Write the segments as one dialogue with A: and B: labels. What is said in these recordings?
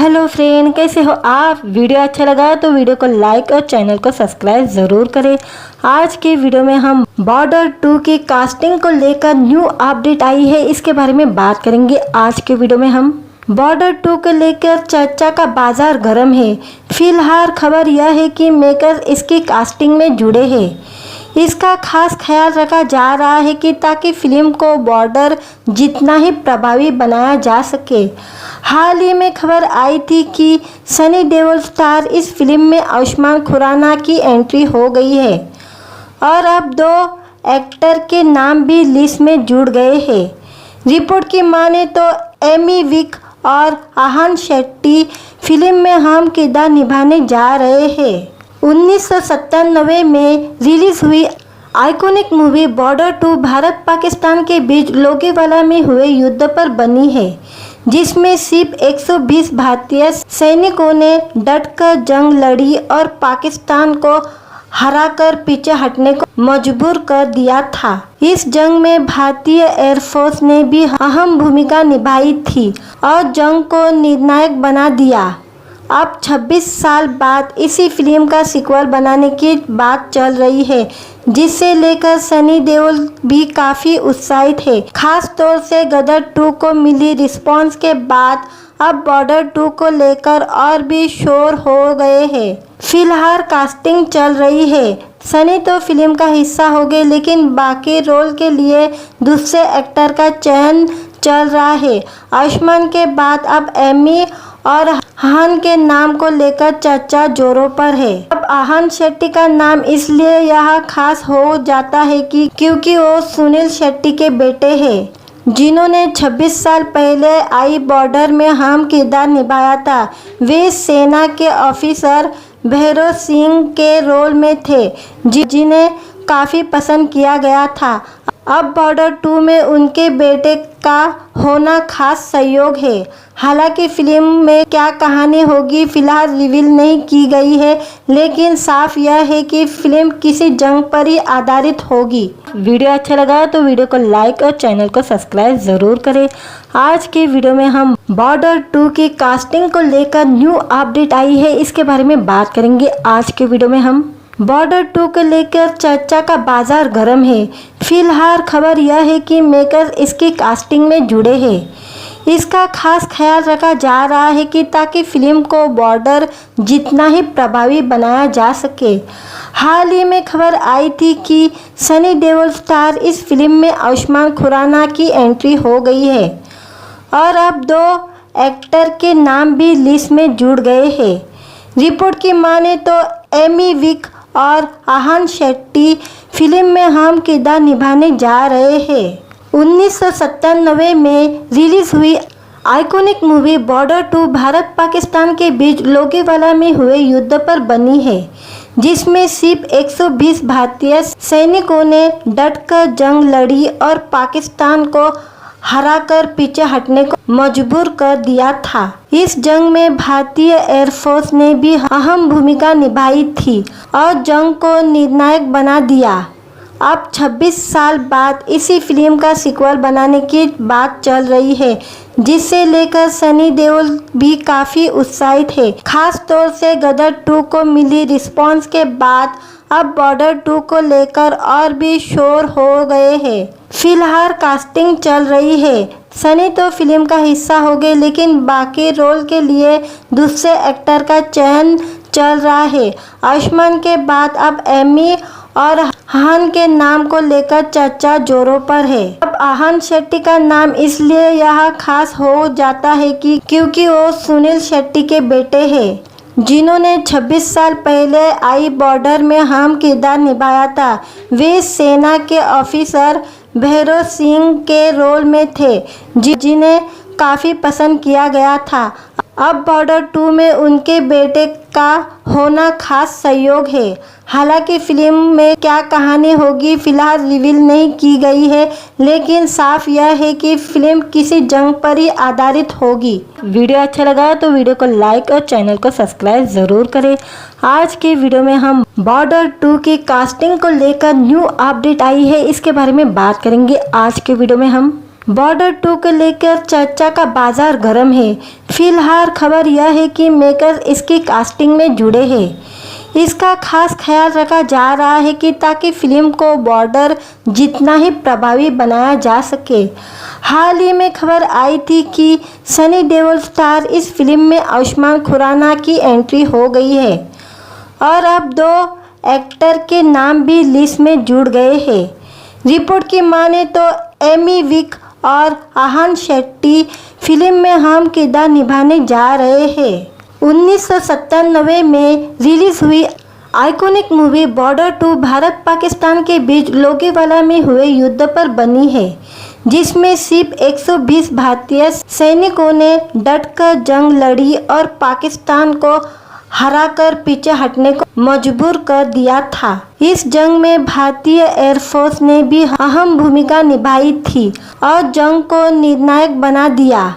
A: Hello friend, कैसे हो आप। वीडियो अच्छा लगा तो वीडियो को लाइक और चैनल को सब्सक्राइब ज़रूर करें। आज के वीडियो में हम बॉर्डर 2 की कास्टिंग को लेकर न्यू अपडेट आई है, इसके बारे में बात करेंगे। आज के वीडियो में हम बॉर्डर 2 को लेकर चर्चा का बाजार गर्म है। फिलहाल खबर यह है कि मेकर्स इसकी कास्टिंग में जुड़े हैं। इसका खास ख्याल रखा जा रहा है कि ताकि फिल्म को बॉर्डर जितना ही प्रभावी बनाया जा सके। हाल ही में खबर आई थी कि सनी देओल स्टार इस फिल्म में आयुष्मान खुराना की एंट्री हो गई है और अब 2 एक्टर के नाम भी लिस्ट में जुड़ गए हैं। रिपोर्ट की माने तो एमी विर्क और आहान शेट्टी फिल्म में अहम किरदार निभाने जा रहे हैं। 1997 में रिलीज हुई iconic movie border 2 Bharat Pakistan के बीच लोगेवाला में हुए युद्ध पर बनी है, जिसमें सिर्फ 120 भारतीय सैनिकों ने डटकर जंग लड़ी और पाकिस्तान को हराकर पीछे हटने को मजबूर कर दिया था। इस जंग में भारतीय एयरफोर्स ने भी अहम भूमिका निभाई थी और जंग को निर्णायक बना दिया। अब 26 साल बाद इसी फिल्म का सीक्वल बनाने की बात चल रही है, जिसे लेकर सनी देओल भी काफ़ी उत्साहित है। खास तौर से गदर 2 को मिली रिस्पांस के बाद अब बॉर्डर 2 को लेकर और भी शोर हो गए हैं। फिलहाल कास्टिंग चल रही है। सनी तो फिल्म का हिस्सा हो गए, लेकिन बाकी रोल के लिए दूसरे एक्टर का चयन चल रहा है। आयुष्मान के बाद अब एमी और आहान के नाम को लेकर चर्चा जोरों पर है। अब आहान शेट्टी का नाम इसलिए यहाँ खास हो जाता है कि क्योंकि वो सुनील शेट्टी के बेटे हैं, जिन्होंने 26 साल पहले आई बॉर्डर में अहम किरदार निभाया था। वे सेना के ऑफिसर भैरव सिंह के रोल में थे, जिन्हें काफ़ी पसंद किया गया था। अब बॉर्डर 2 में उनके बेटे का होना खास सहयोग है। हालांकि फिल्म में क्या कहानी होगी फिलहाल रिवील नहीं की गई है, लेकिन साफ यह है कि फिल्म किसी जंग पर ही आधारित होगी। वीडियो अच्छा लगा तो वीडियो को लाइक और चैनल को सब्सक्राइब ज़रूर करें। आज के वीडियो में हम बॉर्डर 2 की कास्टिंग को लेकर न्यू अपडेट आई है, इसके बारे में बात करेंगे। आज के वीडियो में हम बॉर्डर 2 को लेकर चर्चा का बाजार गर्म है। फिलहाल खबर यह है कि मेकर्स इसकी कास्टिंग में जुड़े हैं। इसका खास ख्याल रखा जा रहा है कि ताकि फिल्म को बॉर्डर जितना ही प्रभावी बनाया जा सके। हाल ही में खबर आई थी कि सनी देओल स्टार इस फिल्म में आयुष्मान खुराना की एंट्री हो गई है और अब 2 एक्टर के नाम भी लिस्ट में जुड़ गए हैं। रिपोर्ट की माने तो एमी विर्क और आहान शेट्टी फिल्म में अहम किरदार निभाने जा रहे हैं। 1997 में रिलीज हुई iconic movie border 2 Bharat Pakistan के बीच लोगेवाला में हुए युद्ध पर बनी है, जिसमें सिर्फ 120 भारतीय सैनिकों ने डटकर जंग लड़ी और पाकिस्तान को हराकर पीछे हटने को मजबूर कर दिया था। इस जंग में भारतीय एयरफोर्स ने भी अहम भूमिका निभाई थी और जंग को निर्णायक बना दिया। अब 26 साल बाद इसी फिल्म का सीक्वल बनाने की बात चल रही है, जिसे लेकर सनी देओल भी काफ़ी उत्साहित है। खास तौर से गदर 2 को मिली रिस्पांस के बाद अब बॉर्डर 2 को लेकर और भी शोर हो गए हैं। फिलहाल कास्टिंग चल रही है। सनी तो फिल्म का हिस्सा हो गए, लेकिन बाकी रोल के लिए दूसरे एक्टर का चयन चल रहा है। आयुष्मान के बाद अब एमी और आहान के नाम को लेकर चर्चा जोरों पर है। अब आहान शेट्टी का नाम इसलिए यहाँ खास हो जाता है कि क्योंकि वो सुनील शेट्टी के बेटे हैं, जिन्होंने 26 साल पहले आई बॉर्डर में अहम किरदार निभाया था। वे सेना के ऑफिसर भैरव सिंह के रोल में थे, जिन्हें काफ़ी पसंद किया गया था। अब बॉर्डर 2 में उनके बेटे का होना खास सहयोग है। हालांकि फिल्म में क्या कहानी होगी फिलहाल रिवील नहीं की गई है, लेकिन साफ यह है कि फिल्म किसी जंग पर ही आधारित होगी। वीडियो अच्छा लगा तो वीडियो को लाइक और चैनल को सब्सक्राइब ज़रूर करें। आज के वीडियो में हम बॉर्डर 2 की कास्टिंग को लेकर न्यू अपडेट आई है, इसके बारे में बात करेंगे। आज के वीडियो में हम बॉर्डर 2 को लेकर चर्चा का बाजार गर्म है। फिलहाल खबर यह है कि मेकर्स इसकी कास्टिंग में जुड़े हैं। इसका खास ख्याल रखा जा रहा है कि ताकि फिल्म को बॉर्डर जितना ही प्रभावी बनाया जा सके। हाल ही में खबर आई थी कि सनी देओल स्टार इस फिल्म में आयुष्मान खुराना की एंट्री हो गई है और अब 2 एक्टर के नाम भी लिस्ट में जुड़ गए हैं। रिपोर्ट की माने तो एमी विक और आहान शेट्टी फिल्म में अहम किरदार निभाने जा रहे हैं। 1997 में रिलीज हुई iconic movie border 2 Bharat Pakistan के बीच लोगेवाला में हुए युद्ध पर बनी है, जिसमें सिर्फ 120 भारतीय सैनिकों ने डटकर जंग लड़ी और पाकिस्तान को हराकर पीछे हटने को मजबूर कर दिया था। इस जंग में भारतीय एयरफोर्स ने भी अहम भूमिका निभाई थी और जंग को निर्णायक बना दिया।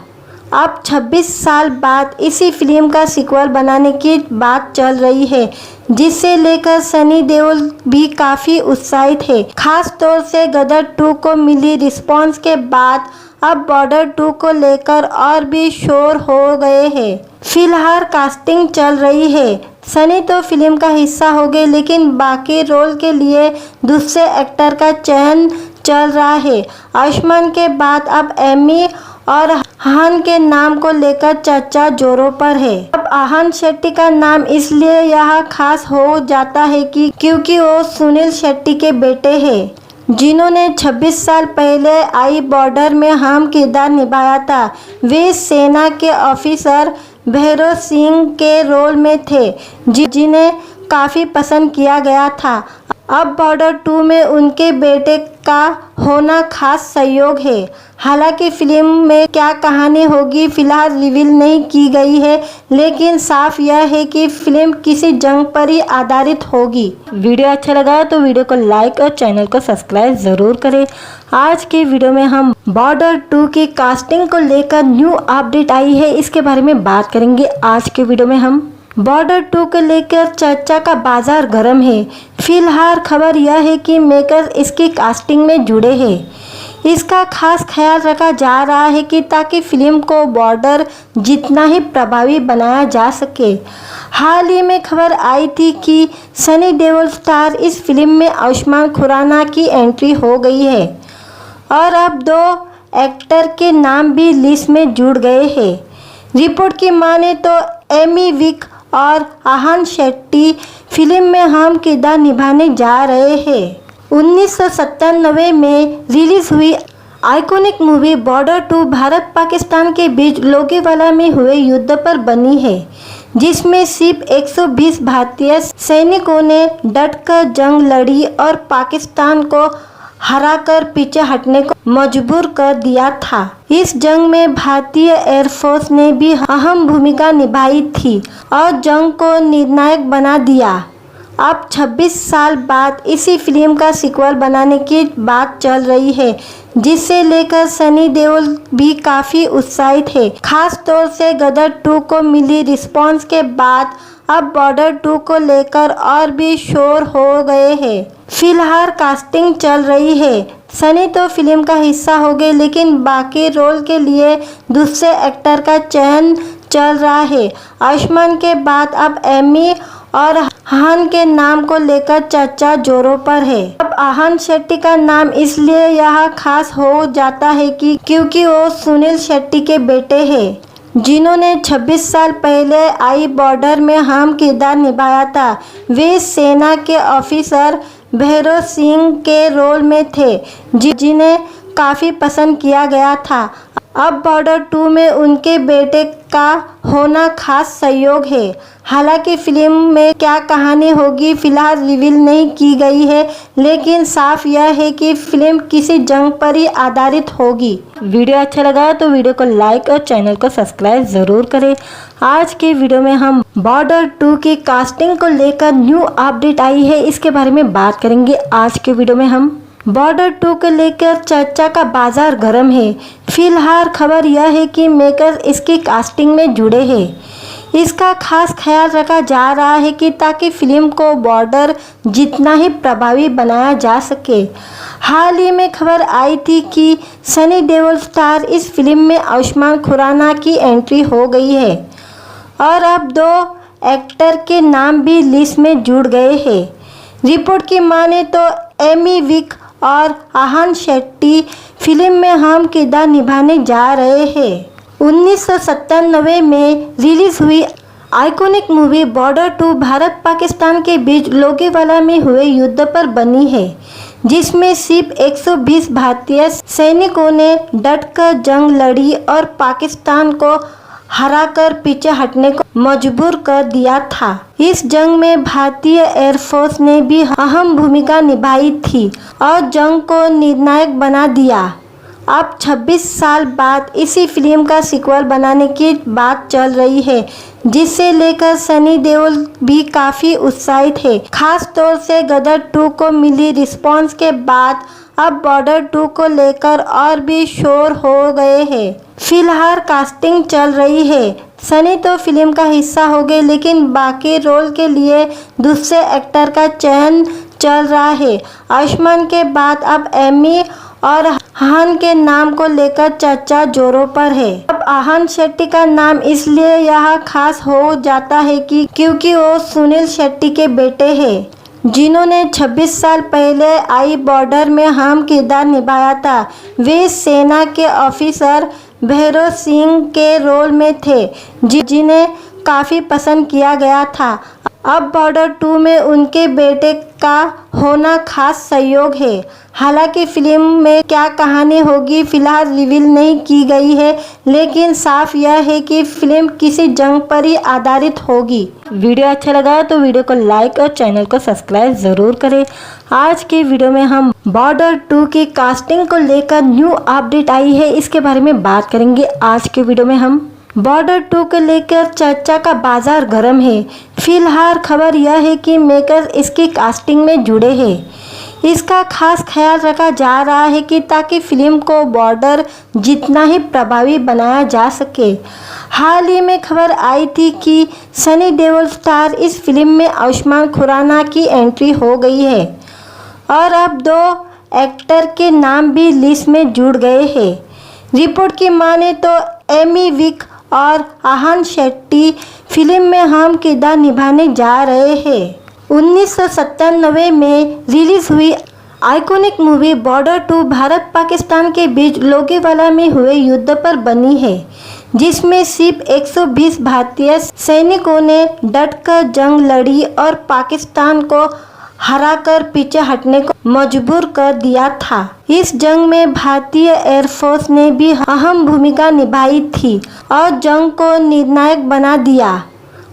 A: अब 26 साल बाद इसी फिल्म का सीक्वल बनाने की बात चल रही है, जिसे लेकर सनी देओल भी काफ़ी उत्साहित है। खास तौर से गदर 2 को मिली रिस्पांस के बाद अब बॉर्डर 2 को लेकर और भी शोर हो गए हैं। फिलहाल कास्टिंग चल रही है। सनी तो फिल्म का हिस्सा हो गए, लेकिन बाकी रोल के लिए दूसरे एक्टर का चयन चल रहा है। आयुष्मान के बाद अब एमी और आहान के नाम को लेकर चर्चा जोरों पर है। अब आहान शेट्टी का नाम इसलिए यहाँ खास हो जाता है कि क्योंकि वो सुनील शेट्टी के बेटे हैं, जिन्होंने 26 साल पहले आई बॉर्डर में अहम किरदार निभाया था। वे सेना के ऑफिसर भैरव सिंह के रोल में थे, जिन्हें काफ़ी पसंद किया गया था। अब बॉर्डर 2 में उनके बेटे का होना खास सहयोग है। हालांकि फिल्म में क्या कहानी होगी फिलहाल रिवील नहीं की गई है, लेकिन साफ यह है कि फिल्म किसी जंग पर ही आधारित होगी। वीडियो अच्छा लगा तो वीडियो को लाइक और चैनल को सब्सक्राइब ज़रूर करें। आज के वीडियो में हम बॉर्डर 2 की कास्टिंग को लेकर न्यू अपडेट आई है, इसके बारे में बात करेंगे। आज के वीडियो में हम बॉर्डर 2 को लेकर चर्चा का बाजार गर्म है। फिलहाल खबर यह है कि मेकर्स इसकी कास्टिंग में जुड़े हैं। इसका खास ख्याल रखा जा रहा है कि ताकि फिल्म को बॉर्डर जितना ही प्रभावी बनाया जा सके। हाल ही में खबर आई थी कि सनी देओल स्टार इस फिल्म में आयुष्मान खुराना की एंट्री हो गई है और अब 2 एक्टर के नाम भी लिस्ट में जुड़ गए हैं। रिपोर्ट की माने तो एमी विक और आहान शेट्टी फिल्म में अहम किरदार निभाने जा रहे हैं। 1997 में रिलीज हुई iconic movie border 2 Bharat Pakistan के बीच लोगेवाला में हुए युद्ध पर बनी है, जिसमें सिर्फ 120 भारतीय सैनिकों ने डटकर जंग लड़ी और पाकिस्तान को हराकर पीछे हटने को मजबूर कर दिया था। इस जंग में भारतीय एयरफोर्स ने भी अहम भूमिका निभाई थी और जंग को निर्णायक बना दिया। अब 26 साल बाद इसी फिल्म का सीक्वल बनाने की बात चल रही है, जिसे लेकर सनी देओल भी काफ़ी उत्साहित है। खास तौर से गदर 2 को मिली रिस्पांस के बाद अब बॉर्डर 2 को लेकर और भी शोर हो गए हैं। फिलहाल कास्टिंग चल रही है। सनी तो फिल्म का हिस्सा हो गए, लेकिन बाकी रोल के लिए दूसरे एक्टर का चयन चल रहा है। आयुष्मान के बाद अब एमी और आहान के नाम को लेकर चर्चा जोरों पर है। अब आहान शेट्टी का नाम इसलिए यहाँ खास हो जाता है कि क्योंकि वो सुनील शेट्टी के बेटे हैं, जिन्होंने 26 साल पहले आई बॉर्डर में अहम किरदार निभाया था। वे सेना के ऑफिसर भैरव सिंह के रोल में थे, जिन्हें काफ़ी पसंद किया गया था। अब बॉर्डर 2 में उनके बेटे का होना खास सहयोग है। हालांकि फिल्म में क्या कहानी होगी फिलहाल रिवील नहीं की गई है, लेकिन साफ यह है कि फिल्म किसी जंग पर ही आधारित होगी। वीडियो अच्छा लगा तो वीडियो को लाइक और चैनल को सब्सक्राइब ज़रूर करें। आज के वीडियो में हम बॉर्डर 2 की कास्टिंग को लेकर न्यू अपडेट आई है, इसके बारे में बात करेंगे। आज के वीडियो में हम बॉर्डर 2 को लेकर चर्चा का बाजार गर्म है। फिलहाल खबर यह है कि मेकर्स इसकी कास्टिंग में जुड़े हैं। इसका खास ख्याल रखा जा रहा है कि ताकि फिल्म को बॉर्डर जितना ही प्रभावी बनाया जा सके। हाल ही में खबर आई थी कि सनी देओल स्टार इस फिल्म में आयुष्मान खुराना की एंट्री हो गई है और अब 2 एक्टर के नाम भी लिस्ट में जुड़ गए हैं। रिपोर्ट की माने तो एमी विर्क और आहान शेट्टी फिल्म में अहम किरदार निभाने जा रहे हैं। 1997 में रिलीज हुई iconic movie border 2 Bharat Pakistan के बीच लोगेवाला में हुए युद्ध पर बनी है, जिसमें सिर्फ 120 भारतीय सैनिकों ने डटकर जंग लड़ी और पाकिस्तान को हराकर पीछे हटने को मजबूर कर दिया था। इस जंग में भारतीय एयरफोर्स ने भी अहम भूमिका निभाई थी और जंग को निर्णायक बना दिया। अब 26 साल बाद इसी फिल्म का सीक्वल बनाने की बात चल रही है, जिसे लेकर सनी देओल भी काफ़ी उत्साहित है। खास तौर से गदर 2 को मिली रिस्पांस के बाद अब बॉर्डर 2 को लेकर और भी शोर हो गए हैं। फिलहाल कास्टिंग चल रही है। सनी तो फिल्म का हिस्सा हो गए, लेकिन बाकी रोल के लिए दूसरे एक्टर का चयन चल रहा है। आयुष्मान के बाद अब एमी और आहान के नाम को लेकर चर्चा जोरों पर है। अब आहान शेट्टी का नाम इसलिए यहाँ खास हो जाता है कि क्योंकि वो सुनील शेट्टी के बेटे हैं, जिन्होंने 26 साल पहले आई बॉर्डर में अहम किरदार निभाया था। वे सेना के ऑफिसर भैरव सिंह के रोल में थे, जिन्हें काफ़ी पसंद किया गया था। अब बॉर्डर 2 में उनके बेटे का होना खास सहयोग है। हालांकि फिल्म में क्या कहानी होगी फिलहाल रिवील नहीं की गई है, लेकिन साफ यह है कि फिल्म किसी जंग पर ही आधारित होगी। वीडियो अच्छा लगा तो वीडियो को लाइक और चैनल को सब्सक्राइब ज़रूर करें। आज के वीडियो में हम बॉर्डर 2 की कास्टिंग को लेकर न्यू अपडेट आई है, इसके बारे में बात करेंगे। आज के वीडियो में हम बॉर्डर 2 को लेकर चर्चा का बाजार गर्म है। फिलहाल खबर यह है कि मेकर्स इसकी कास्टिंग में जुड़े हैं। इसका खास ख्याल रखा जा रहा है कि ताकि फिल्म को बॉर्डर जितना ही प्रभावी बनाया जा सके। हाल ही में खबर आई थी कि सनी देओल स्टार इस फिल्म में आयुष्मान खुराना की एंट्री हो गई है और अब 2 एक्टर के नाम भी लिस्ट में जुड़ गए हैं। रिपोर्ट की माने तो एमी विर्क और आहान शेट्टी फिल्म में अहम किरदार निभाने जा रहे हैं। 1997 में रिलीज हुई iconic movie border 2 Bharat Pakistan के बीच लोगेवाला में हुए युद्ध पर बनी है, जिसमें सिर्फ 120 भारतीय सैनिकों ने डटकर जंग लड़ी और पाकिस्तान को हराकर पीछे हटने को मजबूर कर दिया था। इस जंग में भारतीय एयरफोर्स ने भी अहम भूमिका निभाई थी और जंग को निर्णायक बना दिया।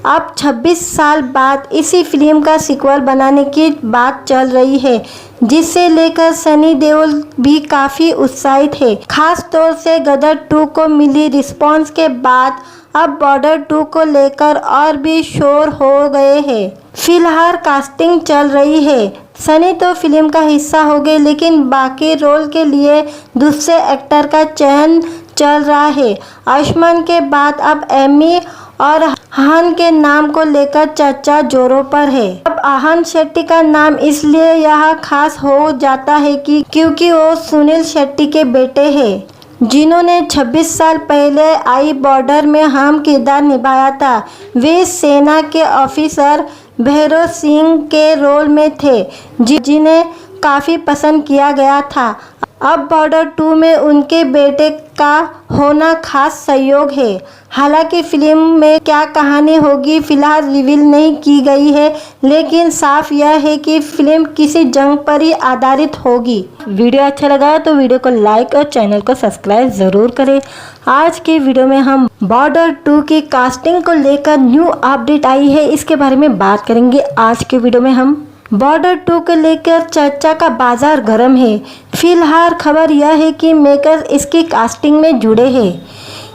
A: अब 26 साल बाद इसी फिल्म का सीक्वल बनाने की बात चल रही है, जिसे लेकर सनी देओल भी काफ़ी उत्साहित है। खास तौर से गदर 2 को मिली रिस्पांस के बाद अब बॉर्डर 2 को लेकर और भी शोर हो गए हैं। फिलहाल कास्टिंग चल रही है। सनी तो फिल्म का हिस्सा हो गए, लेकिन बाकी रोल के लिए दूसरे एक्टर का चयन चल रहा है। आयुष्मान के बाद अब एमी और आहान के नाम को लेकर चर्चा जोरों पर है। अब आहान शेट्टी का नाम इसलिए यहाँ खास हो जाता है कि क्योंकि वो सुनील शेट्टी के बेटे हैं, जिन्होंने 26 साल पहले आई बॉर्डर में अहम किरदार निभाया था। वे सेना के ऑफिसर भैरव सिंह के रोल में थे, जिन्हें काफ़ी पसंद किया गया था। अब बॉर्डर 2 में उनके बेटे का होना खास सहयोग है। हालांकि फिल्म में क्या कहानी होगी फिलहाल रिवील नहीं की गई है, लेकिन साफ यह है कि फिल्म किसी जंग पर ही आधारित होगी। वीडियो अच्छा लगा तो वीडियो को लाइक और चैनल को सब्सक्राइब ज़रूर करें। आज के वीडियो में हम बॉर्डर 2 की कास्टिंग को लेकर न्यू अपडेट आई है, इसके बारे में बात करेंगे। आज के वीडियो में हम बॉर्डर 2 को लेकर चर्चा का बाजार गर्म है। फिलहाल खबर यह है कि मेकर्स इसकी कास्टिंग में जुड़े हैं।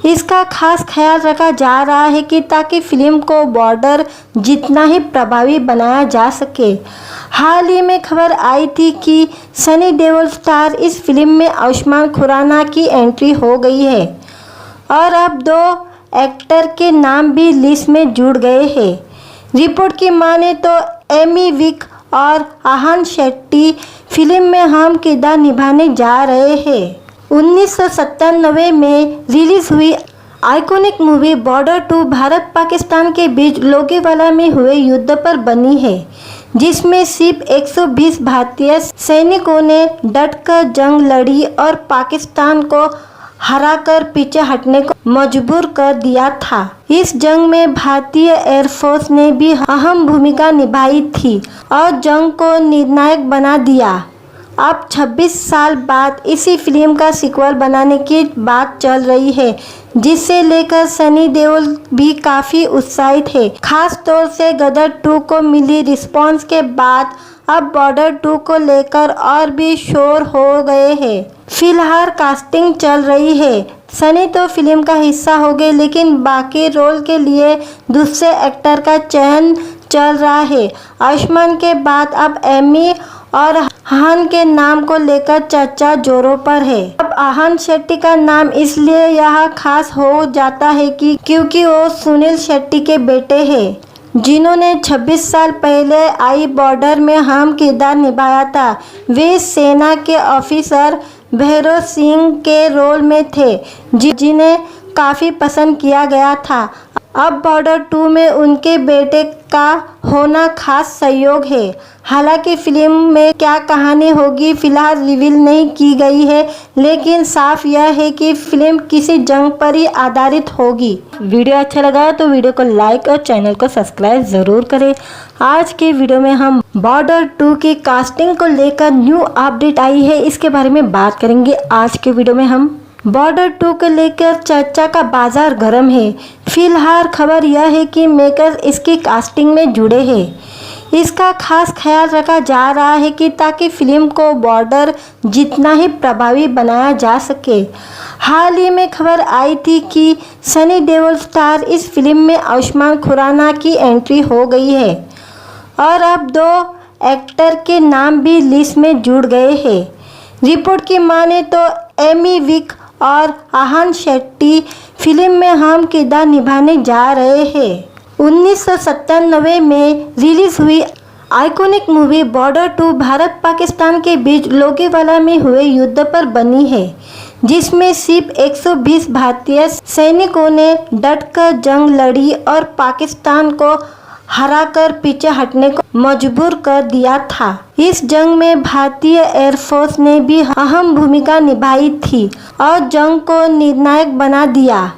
A: इसका खास ख्याल रखा जा रहा है कि ताकि फिल्म को बॉर्डर जितना ही प्रभावी बनाया जा सके। हाल ही में खबर आई थी कि सनी देओल स्टार इस फिल्म में आयुष्मान खुराना की एंट्री हो गई है और अब 2 एक्टर के नाम भी लिस्ट में जुड़ गए हैं। रिपोर्ट की माने तो एमी विर्क और आहान शेट्टी फिल्म में अहम किरदार निभाने जा रहे हैं। 1997 में रिलीज हुई iconic movie border 2 Bharat Pakistan के बीच लोगेवाला में हुए युद्ध पर बनी है, जिसमें सिर्फ 120 भारतीय सैनिकों ने डटकर जंग लड़ी और पाकिस्तान को हराकर पीछे हटने को मजबूर कर दिया था। इस जंग में भारतीय एयरफोर्स ने भी अहम भूमिका निभाई थी और जंग को निर्णायक बना दिया। अब 26 साल बाद इसी फिल्म का सीक्वल बनाने की बात चल रही है, जिसे लेकर सनी देओल भी काफ़ी उत्साहित है। खास तौर से गदर 2 को मिली रिस्पांस के बाद अब बॉर्डर 2 को लेकर और भी शोर हो गए हैं। फिलहाल कास्टिंग चल रही है। सनी तो फिल्म का हिस्सा हो गए, लेकिन बाकी रोल के लिए दूसरे एक्टर का चयन चल रहा है। आयुष्मान के बाद अब एमी और आहान के नाम को लेकर चर्चा जोरों पर है। अब आहान शेट्टी का नाम इसलिए यहाँ खास हो जाता है क्योंकि वो सुनील शेट्टी के बेटे हैं, जिन्होंने 26 साल पहले आई बॉर्डर में अहम किरदार निभाया था। वे सेना के ऑफिसर भैरव सिंह के रोल में थे, जिन्हें काफ़ी पसंद किया गया था। अब बॉर्डर 2 में उनके बेटे का होना खास सहयोग है। हालांकि फिल्म में क्या कहानी होगी फिलहाल रिवील नहीं की गई है, लेकिन साफ यह है कि फिल्म किसी जंग पर ही आधारित होगी। वीडियो अच्छा लगा तो वीडियो को लाइक और चैनल को सब्सक्राइब ज़रूर करें। आज के वीडियो में हम बॉर्डर 2 की कास्टिंग को लेकर न्यू अपडेट आई है, इसके बारे में बात करेंगे। आज के वीडियो में हम बॉर्डर 2 को लेकर चर्चा का बाजार गर्म है। फिलहाल खबर यह है कि मेकर्स इसकी कास्टिंग में जुड़े हैं। इसका खास ख्याल रखा जा रहा है कि ताकि फिल्म को बॉर्डर जितना ही प्रभावी बनाया जा सके। हाल ही में खबर आई थी कि सनी देओल स्टार इस फिल्म में आयुष्मान खुराना की एंट्री हो गई है और अब 2 एक्टर के नाम भी लिस्ट में जुड़ गए हैं। रिपोर्ट की माने तो एमी विर्क और आहान शेट्टी फिल्म में अहम किरदार निभाने जा रहे हैं। 1997 में रिलीज हुई iconic movie border 2 Bharat Pakistan के बीच लोगेवाला में हुए युद्ध पर बनी है, जिसमें सिर्फ 120 भारतीय सैनिकों ने डटकर जंग लड़ी और पाकिस्तान को हराकर पीछे हटने को मजबूर कर दिया था। इस जंग में भारतीय एयरफोर्स ने भी अहम भूमिका निभाई थी और जंग को निर्णायक बना दिया।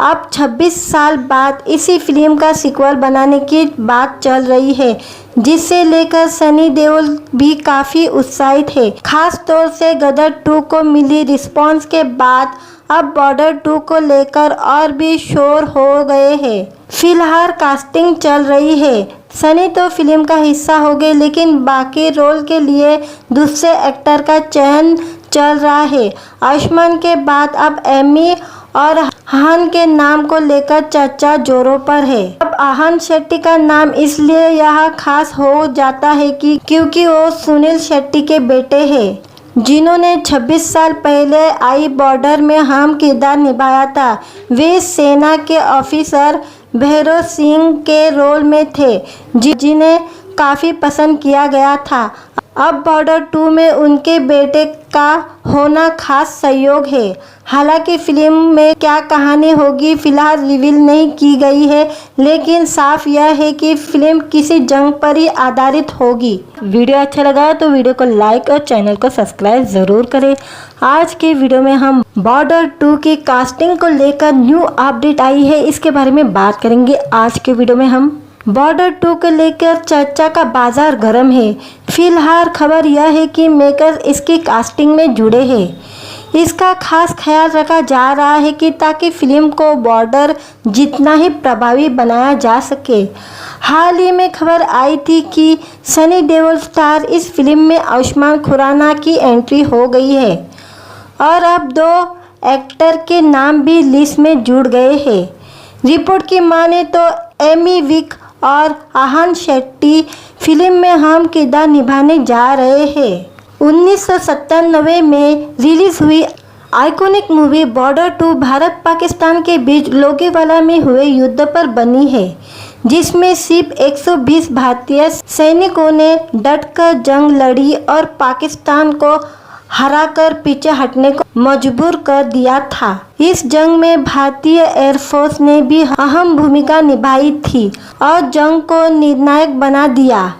A: अब 26 साल बाद इसी फिल्म का सीक्वल बनाने की बात चल रही है, जिसे लेकर सनी देओल भी काफ़ी उत्साहित है। खास तौर से गदर 2 को मिली रिस्पांस के बाद अब बॉर्डर 2 को लेकर और भी शोर हो गए हैं। फिलहाल कास्टिंग चल रही है। सनी तो फिल्म का हिस्सा हो गए, लेकिन बाकी रोल के लिए दूसरे एक्टर का चयन चल रहा है। आयुष्मान के बाद अब एमी और आहान के नाम को लेकर चर्चा जोरों पर है। अब आहान शेट्टी का नाम इसलिए यहाँ खास हो जाता है क्योंकि वो सुनील शेट्टी के बेटे हैं, जिन्होंने 26 साल पहले आई बॉर्डर में अहम किरदार निभाया था। वे सेना के ऑफिसर भैरव सिंह के रोल में थे, जिन्हें काफ़ी पसंद किया गया था। अब बॉर्डर 2 में उनके बेटे का होना खास सहयोग है। हालांकि फिल्म में क्या कहानी होगी फिलहाल रिवील नहीं की गई है, लेकिन साफ यह है कि फिल्म किसी जंग पर ही आधारित होगी। वीडियो अच्छा लगा तो वीडियो को लाइक और चैनल को सब्सक्राइब ज़रूर करें। आज के वीडियो में हम बॉर्डर 2 की कास्टिंग को लेकर न्यू अपडेट आई है, इसके बारे में बात करेंगे। आज के वीडियो में हम बॉर्डर 2 को लेकर चर्चा का बाजार गर्म है। फिलहाल खबर यह है कि मेकर्स इसकी कास्टिंग में जुड़े हैं। इसका खास ख्याल रखा जा रहा है कि ताकि फिल्म को बॉर्डर जितना ही प्रभावी बनाया जा सके। हाल ही में खबर आई थी कि सनी देओल स्टार इस फिल्म में आयुष्मान खुराना की एंट्री हो गई है और अब 2 एक्टर के नाम भी लिस्ट में जुड़ गए हैं। रिपोर्ट की माने तो एमी विर्क और आहान शेट्टी फिल्म में अहम किरदार निभाने जा रहे हैं। 1997 में रिलीज हुई iconic movie border 2 Bharat Pakistan के बीच लोगेवाला में हुए युद्ध पर बनी है, जिसमें सिर्फ 120 भारतीय सैनिकों ने डटकर जंग लड़ी और पाकिस्तान को हराकर पीछे हटने को मजबूर कर दिया था। इस जंग में भारतीय एयरफोर्स ने भी अहम भूमिका निभाई थी और जंग को निर्णायक बना दिया।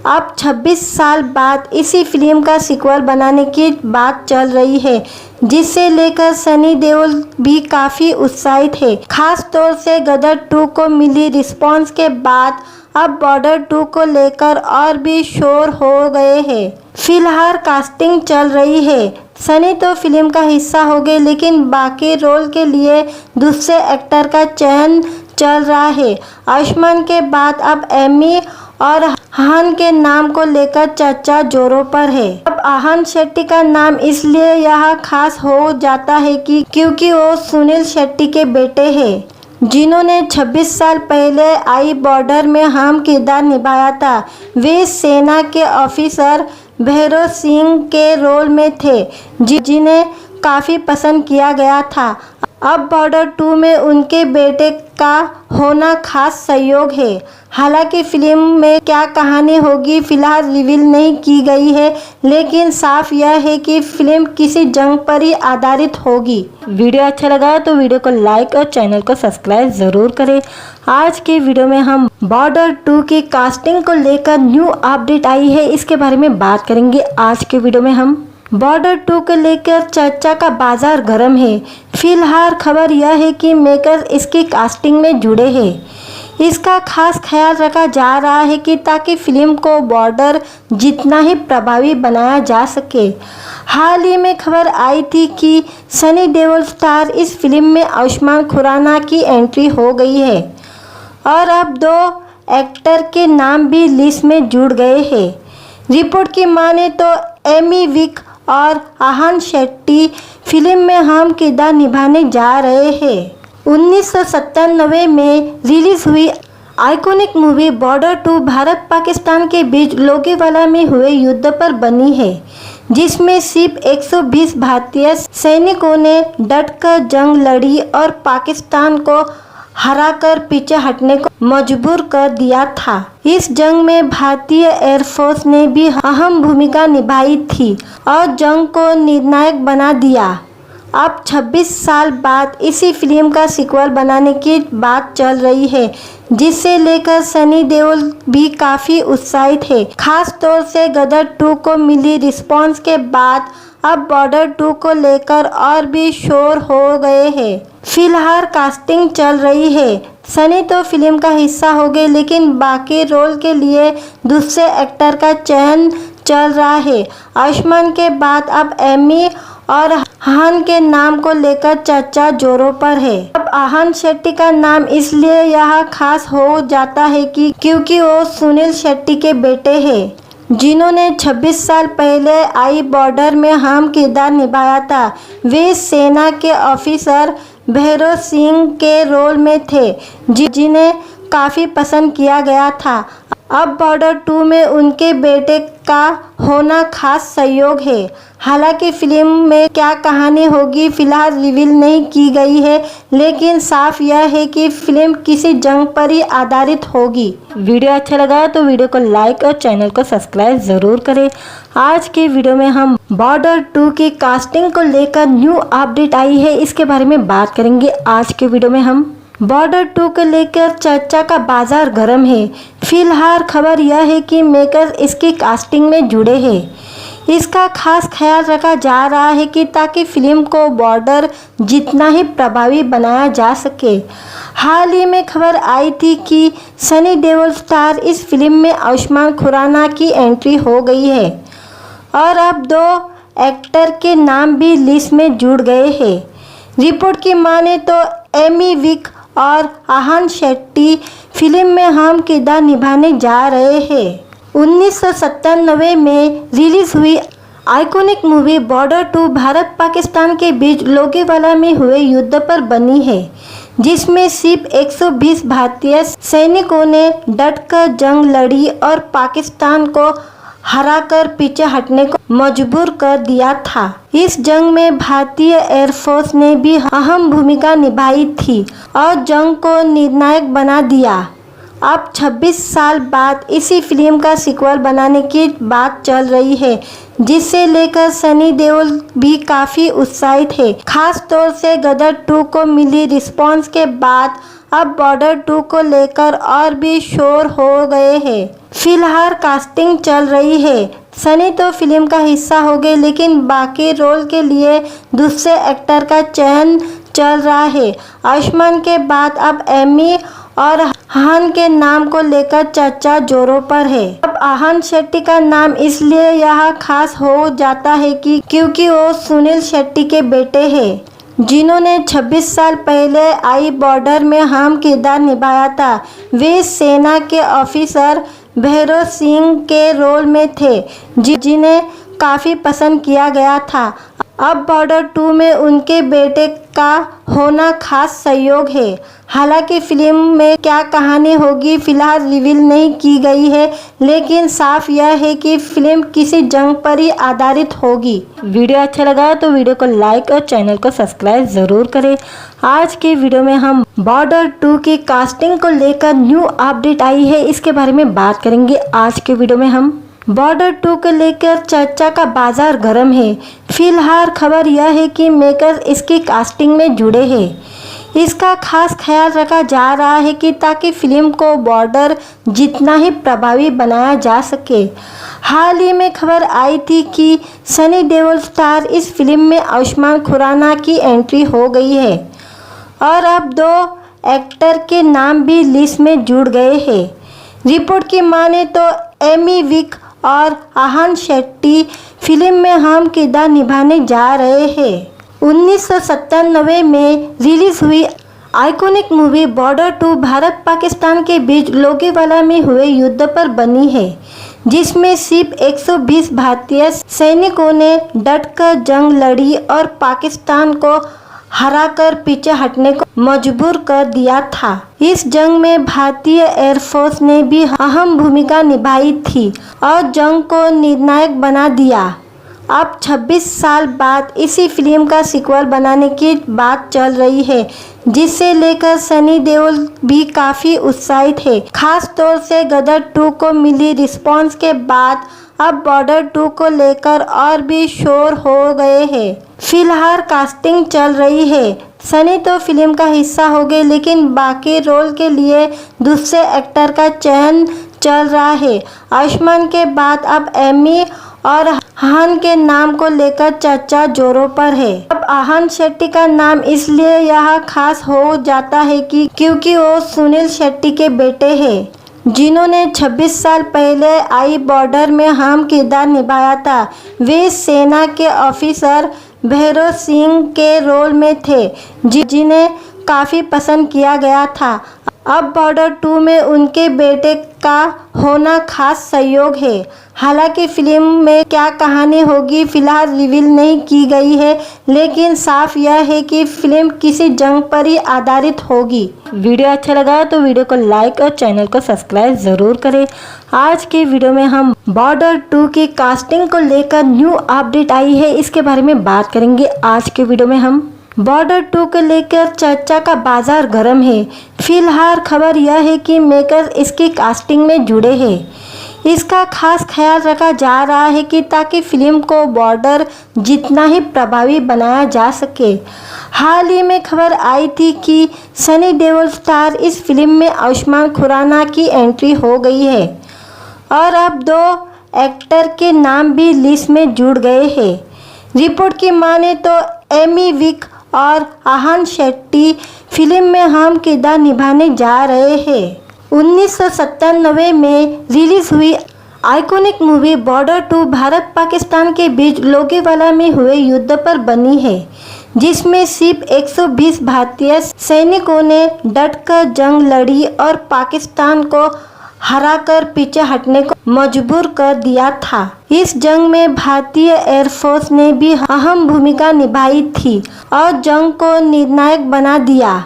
A: अब 26 साल बाद इसी फिल्म का सीक्वल बनाने की बात चल रही है, जिसे लेकर सनी देओल भी काफ़ी उत्साहित है। खास तौर से गदर 2 को मिली रिस्पांस के बाद अब बॉर्डर 2 को लेकर और भी शोर हो गए हैं। फिलहाल कास्टिंग चल रही है। सनी तो फिल्म का हिस्सा हो गए, लेकिन बाकी रोल के लिए दूसरे एक्टर का चयन चल रहा है। आयुष्मान के बाद अब एमी और आहान के नाम को लेकर चर्चा जोरों पर है। अब आहान शेट्टी का नाम इसलिए यहाँ खास हो जाता है क्योंकि वो सुनील शेट्टी के बेटे हैं, जिन्होंने 26 साल पहले आई बॉर्डर में अहम किरदार निभाया था। वे सेना के ऑफिसर भैरव सिंह के रोल में थे, जिन्हें काफ़ी पसंद किया गया था। अब बॉर्डर 2 में उनके बेटे का होना खास सहयोग है। हालांकि फिल्म में क्या कहानी होगी फिलहाल रिवील नहीं की गई है, लेकिन साफ यह है कि फिल्म किसी जंग पर ही आधारित होगी। वीडियो अच्छा लगा तो वीडियो को लाइक और चैनल को सब्सक्राइब ज़रूर करें। आज के वीडियो में हम बॉर्डर 2 की कास्टिंग को लेकर न्यू अपडेट आई है, इसके बारे में बात करेंगे। आज के वीडियो में हम बॉर्डर 2 को लेकर चर्चा का बाजार गर्म है। फिलहाल खबर यह है कि मेकर्स इसकी कास्टिंग में जुड़े हैं। इसका खास ख्याल रखा जा रहा है कि ताकि फिल्म को बॉर्डर जितना ही प्रभावी बनाया जा सके। हाल ही में खबर आई थी कि सनी देओल स्टार इस फिल्म में आयुष्मान खुराना की एंट्री हो गई है और अब 2 एक्टर के नाम भी लिस्ट में जुड़ गए हैं। रिपोर्ट की माने तो एमी विक और आहान शेट्टी फिल्म में अहम किरदार निभाने जा रहे हैं। 1997 में रिलीज हुई iconic movie border 2 Bharat Pakistan के बीच लोगेवाला में हुए युद्ध पर बनी है, जिसमें सिर्फ 120 भारतीय सैनिकों ने डटकर जंग लड़ी और पाकिस्तान को हराकर पीछे हटने को मजबूर कर दिया था। इस जंग में भारतीय एयरफोर्स ने भी अहम भूमिका निभाई थी और जंग को निर्णायक बना दिया। अब 26 साल बाद इसी फिल्म का सीक्वल बनाने की बात चल रही है, जिसे लेकर सनी देओल भी काफ़ी उत्साहित है। खास तौर से गदर 2 को मिली रिस्पांस के बाद अब बॉर्डर 2 को लेकर और भी शोर हो गए हैं। फिलहाल कास्टिंग चल रही है। सनी तो फिल्म का हिस्सा हो गए, लेकिन बाकी रोल के लिए दूसरे एक्टर का चयन चल रहा है। आयुष्मान के बाद अब एमी और आहान के नाम को लेकर चर्चा जोरों पर है। अब आहान शेट्टी का नाम इसलिए यहाँ खास हो जाता है क्योंकि वो सुनील शेट्टी के बेटे हैं, जिन्होंने 26 साल पहले आई बॉर्डर में अहम किरदार निभाया था। वे सेना के ऑफिसर भैरव सिंह के रोल में थे, जिन्हें काफ़ी पसंद किया गया था। अब बॉर्डर 2 में उनके बेटे का होना खास सहयोग है। हालांकि फिल्म में क्या कहानी होगी फिलहाल रिवील नहीं की गई है, लेकिन साफ यह है कि फिल्म किसी जंग पर ही आधारित होगी। वीडियो अच्छा लगा तो वीडियो को लाइक और चैनल को सब्सक्राइब ज़रूर करें। आज के वीडियो में हम बॉर्डर 2 की कास्टिंग को लेकर न्यू अपडेट आई है, इसके बारे में बात करेंगे। आज के वीडियो में हम बॉर्डर 2 को लेकर चर्चा का बाजार गर्म है। फिलहाल खबर यह है कि मेकर्स इसकी कास्टिंग में जुड़े हैं। इसका खास ख्याल रखा जा रहा है कि ताकि फिल्म को बॉर्डर जितना ही प्रभावी बनाया जा सके। हाल ही में खबर आई थी कि सनी देओल स्टार इस फिल्म में आयुष्मान खुराना की एंट्री हो गई है और अब 2 एक्टर के नाम भी लिस्ट में जुड़ गए हैं। रिपोर्ट की माने तो एमी विक और आहान शेट्टी फिल्म में अहम किरदार निभाने जा रहे हैं। 1997 में रिलीज हुई iconic movie border 2 Bharat Pakistan के बीच लोगेवाला में हुए युद्ध पर बनी है, जिसमें सिर्फ 120 भारतीय सैनिकों ने डटकर जंग लड़ी और पाकिस्तान को हराकर पीछे हटने को मजबूर कर दिया था। इस जंग में भारतीय एयरफोर्स ने भी अहम भूमिका निभाई थी और जंग को निर्णायक बना दिया। अब 26 साल बाद इसी फिल्म का सीक्वल बनाने की बात चल रही है, जिसे लेकर सनी देओल भी काफ़ी उत्साहित है। खास तौर से गदर 2 को मिली रिस्पांस के बाद अब बॉर्डर 2 को लेकर और भी शोर हो गए हैं। फिलहाल कास्टिंग चल रही है। सनी तो फिल्म का हिस्सा हो गए, लेकिन बाकी रोल के लिए दूसरे एक्टर का चयन चल रहा है। आयुष्मान के बाद अब एमी और आहान के नाम को लेकर चर्चा जोरों पर है। अब आहान शेट्टी का नाम इसलिए यहाँ खास हो जाता है क्योंकि वो सुनील शेट्टी के बेटे हैं, जिन्होंने 26 साल पहले आई बॉर्डर में अहम किरदार निभाया था। वे सेना के ऑफिसर भैरव सिंह के रोल में थे, जिन्हें काफ़ी पसंद किया गया था। अब बॉर्डर 2 में उनके बेटे का होना खास सहयोग है। हालांकि फिल्म में क्या कहानी होगी फिलहाल रिवील नहीं की गई है, लेकिन साफ यह है कि फिल्म किसी जंग पर ही आधारित होगी। वीडियो अच्छा लगा तो वीडियो को लाइक और चैनल को सब्सक्राइब ज़रूर करें। आज के वीडियो में हम बॉर्डर 2 की कास्टिंग को लेकर न्यू अपडेट आई है, इसके बारे में बात करेंगे। आज के वीडियो में हम बॉर्डर 2 को लेकर चर्चा का बाजार गर्म है। फिलहाल खबर यह है कि मेकर्स इसकी कास्टिंग में जुड़े हैं। इसका खास ख्याल रखा जा रहा है कि ताकि फिल्म को बॉर्डर जितना ही प्रभावी बनाया जा सके। हाल ही में खबर आई थी कि सनी देओल स्टार इस फिल्म में आयुष्मान खुराना की एंट्री हो गई है और अब 2 एक्टर के नाम भी लिस्ट में जुड़ गए हैं। रिपोर्ट की माने तो एमी विक और आहान शेट्टी फिल्म में अहम किरदार निभाने जा रहे हैं। 1997 में रिलीज हुई iconic movie border 2 Bharat Pakistan के बीच लोगेवाला में हुए युद्ध पर बनी है, जिसमें सिर्फ 120 भारतीय सैनिकों ने डटकर जंग लड़ी और पाकिस्तान को हराकर पीछे हटने को मजबूर कर दिया था। इस जंग में भारतीय एयरफोर्स ने भी अहम भूमिका निभाई थी और जंग को निर्णायक बना दिया। अब 26 साल बाद इसी फिल्म का सीक्वल बनाने की बात चल रही है, जिसे लेकर सनी देओल भी काफ़ी उत्साहित है। खास तौर से गदर 2 को मिली रिस्पांस के बाद अब बॉर्डर 2 को लेकर और भी शोर हो गए हैं। फिलहाल कास्टिंग चल रही है। सनी तो फिल्म का हिस्सा हो गए, लेकिन बाकी रोल के लिए दूसरे एक्टर का चयन चल रहा है। आयुष्मान के बाद अब एमी और आहान के नाम को लेकर चर्चा जोरों पर है। अब आहान शेट्टी का नाम इसलिए यहाँ खास हो जाता है क्योंकि वो सुनील शेट्टी के बेटे हैं, जिन्होंने 26 साल पहले आई बॉर्डर में अहम किरदार निभाया था। वे सेना के ऑफिसर भैरव सिंह के रोल में थे, जिन्हें काफ़ी पसंद किया गया था। अब बॉर्डर 2 में उनके बेटे का होना खास सहयोग है। हालांकि फिल्म में क्या कहानी होगी फिलहाल रिवील नहीं की गई है, लेकिन साफ यह है कि फिल्म किसी जंग पर ही आधारित होगी। वीडियो अच्छा लगा तो वीडियो को लाइक और चैनल को सब्सक्राइब ज़रूर करें। आज के वीडियो में हम बॉर्डर 2 की कास्टिंग को लेकर न्यू अपडेट आई है, इसके बारे में बात करेंगे। आज के वीडियो में हम बॉर्डर 2 को लेकर चर्चा का बाजार गर्म है। फिलहाल खबर यह है कि मेकर्स इसकी कास्टिंग में जुड़े हैं। इसका खास ख्याल रखा जा रहा है कि ताकि फिल्म को बॉर्डर जितना ही प्रभावी बनाया जा सके। हाल ही में खबर आई थी कि सनी देओल स्टार इस फिल्म में आयुष्मान खुराना की एंट्री हो गई है और अब 2 एक्टर के नाम भी लिस्ट में जुड़ गए हैं। रिपोर्ट की माने तो एमी विक और आहान शेट्टी फिल्म में अहम किरदार निभाने जा रहे हैं। 1997 में रिलीज हुई iconic movie border 2 Bharat Pakistan के बीच लोगेवाला में हुए युद्ध पर बनी है, जिसमें सिर्फ 120 भारतीय सैनिकों ने डटकर जंग लड़ी और पाकिस्तान को हराकर पीछे हटने को मजबूर कर दिया था। इस जंग में भारतीय एयरफोर्स ने भी अहम भूमिका निभाई थी और जंग को निर्णायक बना दिया।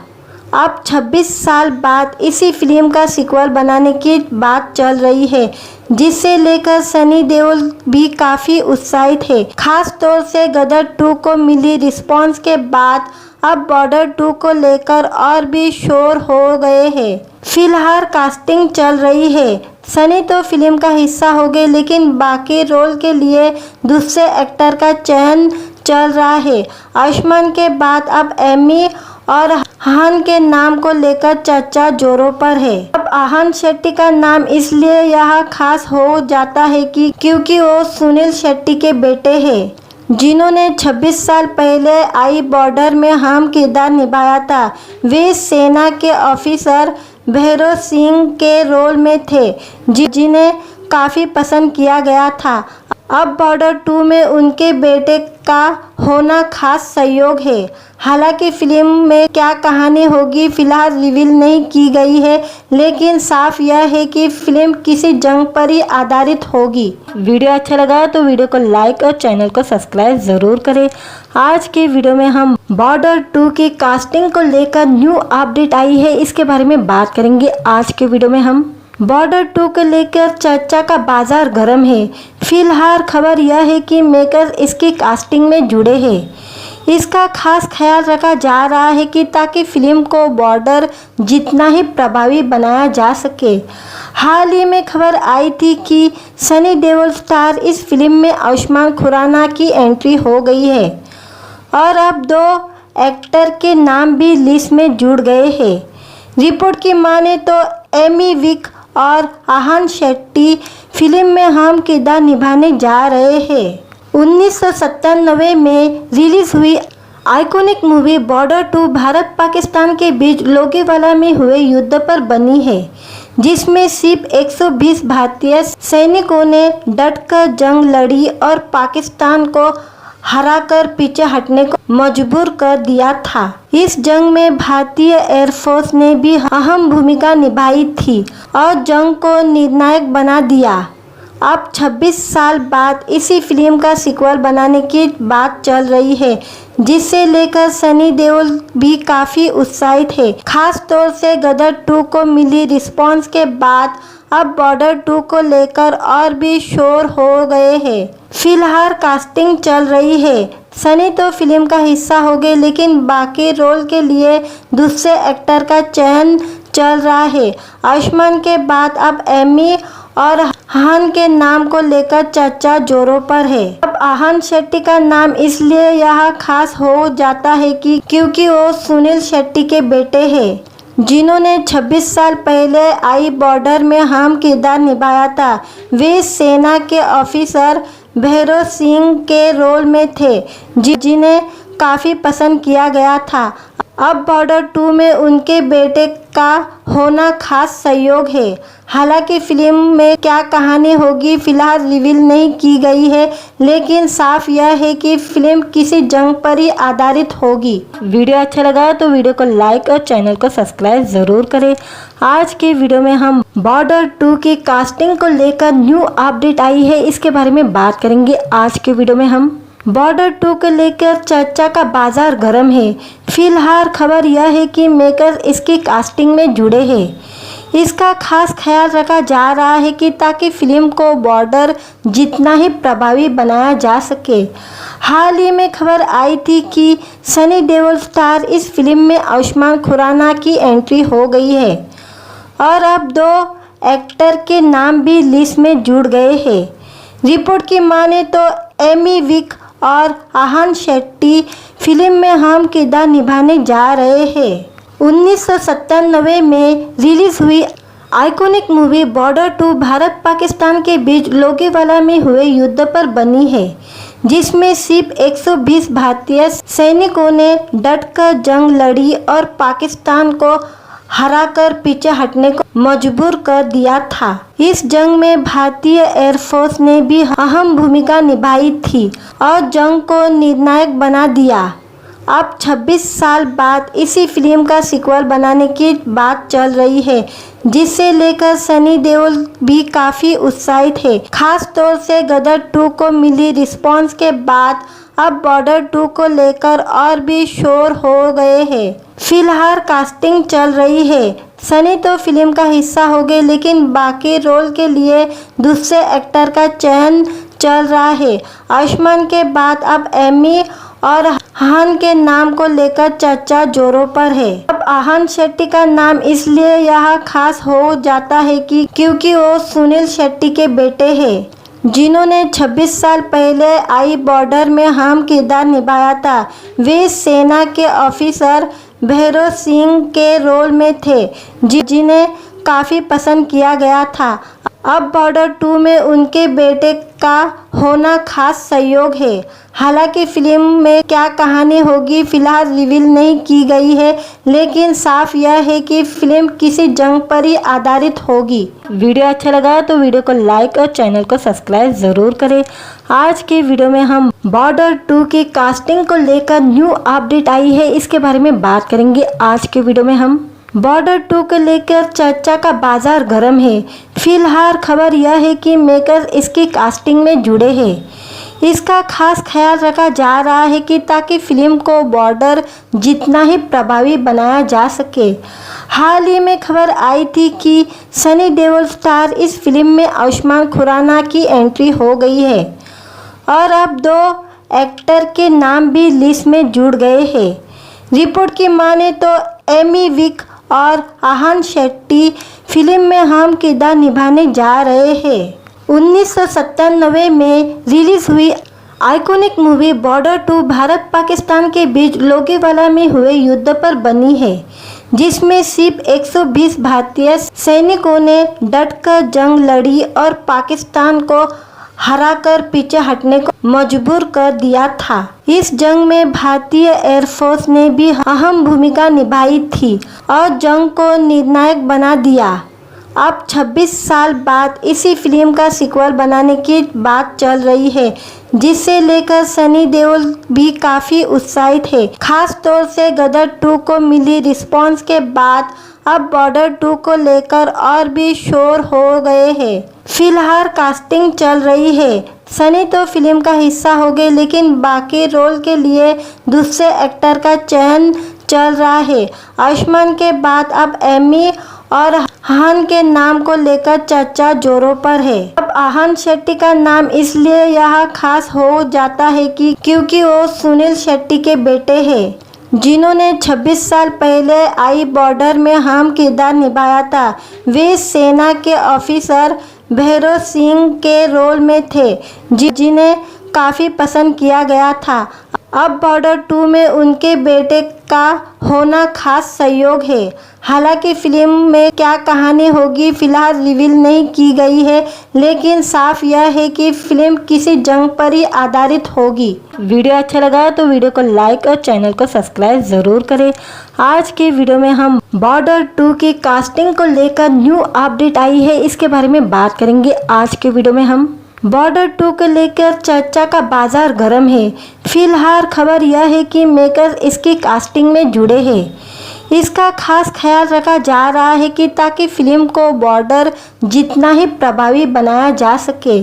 A: अब 26 साल बाद इसी फिल्म का सीक्वल बनाने की बात चल रही है, जिसे लेकर सनी देओल भी काफी उत्साहित है। खास तौर से गदर 2 को मिली रिस्पांस के बाद अब बॉर्डर 2 को लेकर और भी शोर हो गए हैं। फिलहाल कास्टिंग चल रही है। सनी तो फिल्म का हिस्सा हो गए, लेकिन बाकी रोल के लिए दूसरे एक्टर का चयन चल रहा है। आयुष्मान के बाद अब एमी और आहान के नाम को लेकर चर्चा जोरों पर है। अब आहान शेट्टी का नाम इसलिए यहाँ खास हो जाता है कि क्योंकि वो सुनील शेट्टी के बेटे हैं, जिन्होंने 26 साल पहले आई बॉर्डर में अहम किरदार निभाया था। वे सेना के ऑफिसर भैरव सिंह के रोल में थे, जिन्हें काफ़ी पसंद किया गया था। अब बॉर्डर 2 में उनके बेटे का होना खास सहयोग है। हालांकि फिल्म में क्या कहानी होगी फिलहाल रिवील नहीं की गई है, लेकिन साफ यह है कि फिल्म किसी जंग पर ही आधारित होगी। वीडियो अच्छा लगा तो वीडियो को लाइक और चैनल को सब्सक्राइब ज़रूर करें। आज के वीडियो में हम बॉर्डर 2 की कास्टिंग को लेकर न्यू अपडेट आई है, इसके बारे में बात करेंगे। आज के वीडियो में हम बॉर्डर 2 को लेकर चर्चा का बाजार गर्म है। फिलहाल खबर यह है कि मेकर्स इसकी कास्टिंग में जुड़े हैं। इसका खास ख्याल रखा जा रहा है कि ताकि फिल्म को बॉर्डर जितना ही प्रभावी बनाया जा सके। हाल ही में खबर आई थी कि सनी देओल स्टार इस फिल्म में आयुष्मान खुराना की एंट्री हो गई है और अब 2 एक्टर के नाम भी लिस्ट में जुड़ गए हैं। रिपोर्ट की माने तो एमी विक और आहान शेट्टी फिल्म में अहम किरदार निभाने जा रहे हैं। 1997 में रिलीज हुई iconic movie border 2 Bharat Pakistan के बीच लोगेवाला में हुए युद्ध पर बनी है, जिसमें सिर्फ 120 भारतीय सैनिकों ने डटकर जंग लड़ी और पाकिस्तान को हराकर पीछे हटने को मजबूर कर दिया था। इस जंग में भारतीय एयरफोर्स ने भी अहम भूमिका निभाई थी और जंग को निर्णायक बना दिया। अब 26 साल बाद इसी फिल्म का सीक्वल बनाने की बात चल रही है, जिसे लेकर सनी देओल भी काफ़ी उत्साहित है। खास तौर से गदर 2 को मिली रिस्पांस के बाद अब बॉर्डर 2 को लेकर और भी शोर हो गए हैं। फिलहाल कास्टिंग चल रही है। सनी तो फिल्म का हिस्सा हो गए, लेकिन बाकी रोल के लिए दूसरे एक्टर का चयन चल रहा है। आयुष्मान के बाद अब एमी और आहान के नाम को लेकर चर्चा जोरों पर है। अब आहान शेट्टी का नाम इसलिए यहाँ खास हो जाता है कि क्योंकि वो सुनील शेट्टी के बेटे हैं, जिन्होंने 26 साल पहले आई बॉर्डर में अहम किरदार निभाया था। वे सेना के ऑफिसर भैरव सिंह के रोल में थे, जिन्हें काफ़ी पसंद किया गया था। अब बॉर्डर 2 में उनके बेटे का होना खास सहयोग है। हालांकि फिल्म में क्या कहानी होगी फिलहाल रिवील नहीं की गई है, लेकिन साफ यह है कि फिल्म किसी जंग पर ही आधारित होगी। वीडियो अच्छा लगा तो वीडियो को लाइक और चैनल को सब्सक्राइब ज़रूर करें। आज के वीडियो में हम बॉर्डर 2 की कास्टिंग को लेकर न्यू अपडेट आई है, इसके बारे में बात करेंगे। आज के वीडियो में हम बॉर्डर 2 को लेकर चर्चा का बाजार गर्म है। फिलहाल खबर यह है कि मेकर्स इसकी कास्टिंग में जुड़े हैं। इसका खास ख्याल रखा जा रहा है कि ताकि फिल्म को बॉर्डर जितना ही प्रभावी बनाया जा सके। हाल ही में खबर आई थी कि सनी देओल स्टार इस फिल्म में आयुष्मान खुराना की एंट्री हो गई है और अब 2 एक्टर के नाम भी लिस्ट में जुड़ गए हैं। रिपोर्ट की माने तो एमी विक और आहान शेट्टी फिल्म में अहम किरदार निभाने जा रहे हैं। 1997 में रिलीज हुई iconic movie border 2 Bharat Pakistan के बीच लोगेवाला में हुए युद्ध पर बनी है, जिसमें सिर्फ 120 भारतीय सैनिकों ने डटकर जंग लड़ी और पाकिस्तान को हराकर पीछे हटने को मजबूर कर दिया था। इस जंग में भारतीय एयरफोर्स ने भी अहम भूमिका निभाई थी और जंग को निर्णायक बना दिया। अब 26 साल बाद इसी फिल्म का सीक्वल बनाने की बात चल रही है, जिसे लेकर सनी देओल भी काफ़ी उत्साहित है। खास तौर से गदर 2 को मिली रिस्पांस के बाद अब बॉर्डर 2 को लेकर और भी शोर हो गए हैं। फिलहाल कास्टिंग चल रही है। सनी तो फिल्म का हिस्सा हो गए, लेकिन बाकी रोल के लिए दूसरे एक्टर का चयन चल रहा है। आयुष्मान के बाद अब एमी और आहान के नाम को लेकर चर्चा जोरों पर है। अब आहान शेट्टी का नाम इसलिए यह खास हो जाता है क्योंकि वो सुनील शेट्टी के बेटे हैं, जिन्होंने 26 साल पहले आई बॉर्डर में अहम किरदार निभाया था। वे सेना के ऑफिसर भैरव सिंह के रोल में थे, जिन्हें काफ़ी पसंद किया गया था। अब बॉर्डर 2 में उनके बेटे का होना खास सहयोग है। हालांकि फिल्म में क्या कहानी होगी फिलहाल रिवील नहीं की गई है, लेकिन साफ यह है कि फिल्म किसी जंग पर ही आधारित होगी। वीडियो अच्छा लगा तो वीडियो को लाइक और चैनल को सब्सक्राइब ज़रूर करें। आज के वीडियो में हम बॉर्डर 2 की कास्टिंग को लेकर न्यू अपडेट आई है, इसके बारे में बात करेंगे। आज के वीडियो में हम बॉर्डर 2 को लेकर चर्चा का बाजार गर्म है। फिलहाल खबर यह है कि मेकर्स इसकी कास्टिंग में जुड़े हैं। इसका खास ख्याल रखा जा रहा है कि ताकि फिल्म को बॉर्डर जितना ही प्रभावी बनाया जा सके। हाल ही में खबर आई थी कि सनी देओल स्टार इस फिल्म में आयुष्मान खुराना की एंट्री हो गई है और अब 2 एक्टर के नाम भी लिस्ट में जुड़ गए हैं। रिपोर्ट की माने तो एमी विक और आहान शेट्टी फिल्म में अहम किरदार निभाने जा रहे हैं। 1997 में रिलीज हुई iconic movie border 2 Bharat Pakistan के बीच लोगेवाला में हुए युद्ध पर बनी है, जिसमें सिर्फ 120 भारतीय सैनिकों ने डटकर जंग लड़ी और पाकिस्तान को हराकर पीछे हटने को मजबूर कर दिया था। इस जंग में भारतीय एयरफोर्स ने भी अहम भूमिका निभाई थी और जंग को निर्णायक बना दिया। अब 26 साल बाद इसी फिल्म का सीक्वल बनाने की बात चल रही है, जिसे लेकर सनी देओल भी काफ़ी उत्साहित है। खास तौर से गदर 2 को मिली रिस्पांस के बाद अब बॉर्डर 2 को लेकर और भी शोर हो गए हैं। फिलहाल कास्टिंग चल रही है। सनी तो फिल्म का हिस्सा हो गए, लेकिन बाकी रोल के लिए दूसरे एक्टर का चयन चल रहा है। आयुष्मान के बाद अब एमी और आहान के नाम को लेकर चर्चा जोरों पर है। अब आहान शेट्टी का नाम इसलिए यह खास हो जाता है क्योंकि वो सुनील शेट्टी के बेटे हैं, जिन्होंने 26 साल पहले आई बॉर्डर में अहम किरदार निभाया था। वे सेना के ऑफिसर भैरव सिंह के रोल में थे, जिन्हें काफ़ी पसंद किया गया था। अब बॉर्डर 2 में उनके बेटे का होना खास सहयोग है। हालांकि फिल्म में क्या कहानी होगी फिलहाल रिवील नहीं की गई है, लेकिन साफ यह है कि फिल्म किसी जंग पर ही आधारित होगी। वीडियो अच्छा लगा तो वीडियो को लाइक और चैनल को सब्सक्राइब ज़रूर करें। आज के वीडियो में हम बॉर्डर 2 की कास्टिंग को लेकर न्यू अपडेट आई है, इसके बारे में बात करेंगे। आज के वीडियो में हम बॉर्डर 2 को लेकर चर्चा का बाजार गर्म है। फिलहाल खबर यह है कि मेकर्स इसकी कास्टिंग में जुड़े हैं। इसका खास ख्याल रखा जा रहा है कि ताकि फिल्म को बॉर्डर जितना ही प्रभावी बनाया जा सके।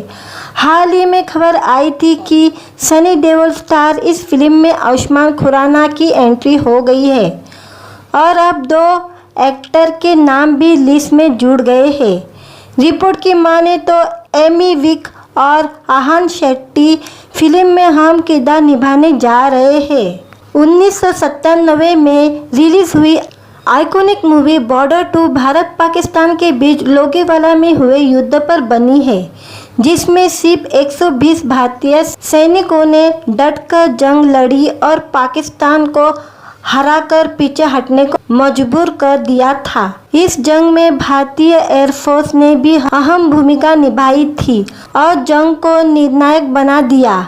A: हाल ही में खबर आई थी कि सनी देओल स्टार इस फिल्म में आयुष्मान खुराना की एंट्री हो गई है और अब 2 एक्टर के नाम भी लिस्ट में जुड़ गए हैं। रिपोर्ट की माने तो एमी विक और आहान शेट्टी फिल्म में अहम किरदार निभाने जा रहे हैं। 1997 में रिलीज हुई iconic movie border 2 Bharat Pakistan के बीच लोगेवाला में हुए युद्ध पर बनी है, जिसमें सिर्फ 120 भारतीय सैनिकों ने डटकर जंग लड़ी और पाकिस्तान को हराकर पीछे हटने को मजबूर कर दिया था। इस जंग में भारतीय एयरफोर्स ने भी अहम भूमिका निभाई थी और जंग को निर्णायक बना दिया।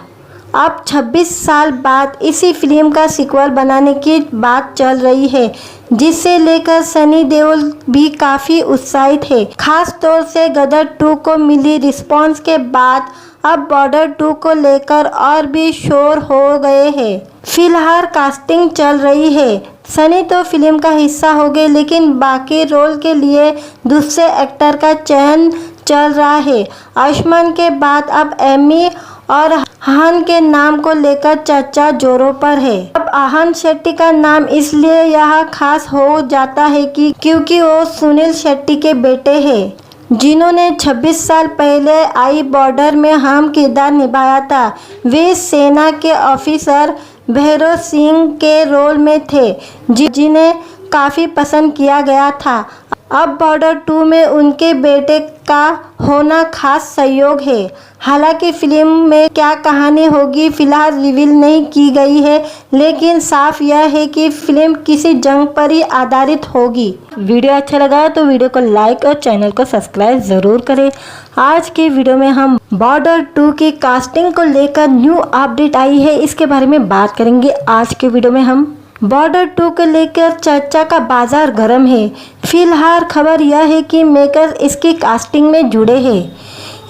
A: अब 26 साल बाद इसी फिल्म का सीक्वल बनाने की बात चल रही है, जिसे लेकर सनी देओल भी काफ़ी उत्साहित है। खास तौर से गदर 2 को मिली रिस्पांस के बाद अब बॉर्डर 2 को लेकर और भी शोर हो गए हैं। फिलहाल कास्टिंग चल रही है। सनी तो फिल्म का हिस्सा हो गए, लेकिन बाकी रोल के लिए दूसरे एक्टर का चयन चल रहा है। आयुष्मान के बाद अब एमी और आहान के नाम को लेकर चर्चा जोरों पर है। अब आहान शेट्टी का नाम इसलिए यहाँ खास हो जाता है कि क्योंकि वो सुनील शेट्टी के बेटे हैं, जिन्होंने 26 साल पहले आई बॉर्डर में अहम किरदार निभाया था। वे सेना के ऑफिसर भैरव सिंह के रोल में थे, जिन्हें काफ़ी पसंद किया गया था। अब बॉर्डर 2 में उनके बेटे का होना खास सहयोग है। हालांकि फिल्म में क्या कहानी होगी फिलहाल रिवील नहीं की गई है, लेकिन साफ यह है कि फिल्म किसी जंग पर ही आधारित होगी। वीडियो अच्छा लगा तो वीडियो को लाइक और चैनल को सब्सक्राइब ज़रूर करें। आज के वीडियो में हम बॉर्डर 2 की कास्टिंग को लेकर न्यू अपडेट आई है, इसके बारे में बात करेंगे। आज के वीडियो में हम बॉर्डर 2 को लेकर चर्चा का बाजार गर्म है। फिलहाल खबर यह है कि मेकर्स इसकी कास्टिंग में जुड़े हैं।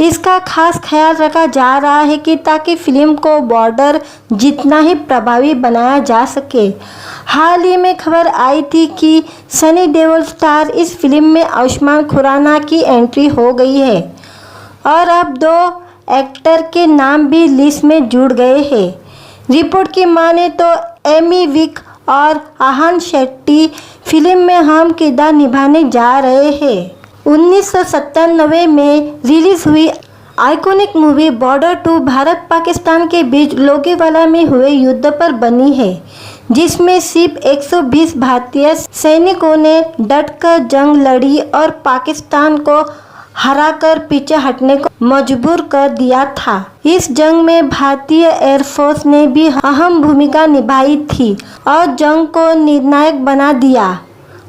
A: इसका खास ख्याल रखा जा रहा है कि ताकि फिल्म को बॉर्डर जितना ही प्रभावी बनाया जा सके। हाल ही में खबर आई थी कि सनी देओल स्टार इस फिल्म में आयुष्मान खुराना की एंट्री हो गई है और अब 2 एक्टर के नाम भी लिस्ट में जुड़ गए हैं। रिपोर्ट की माने तो एमी विर्क और आहान शेट्टी फिल्म में अहम किरदार निभाने जा रहे हैं। 1997 में रिलीज हुई iconic movie border 2 Bharat Pakistan के बीच लोगेवाला में हुए युद्ध पर बनी है, जिसमें सिर्फ 120 भारतीय सैनिकों ने डटकर जंग लड़ी और पाकिस्तान को हराकर पीछे हटने को मजबूर कर दिया था। इस जंग में भारतीय एयरफोर्स ने भी अहम भूमिका निभाई थी और जंग को निर्णायक बना दिया।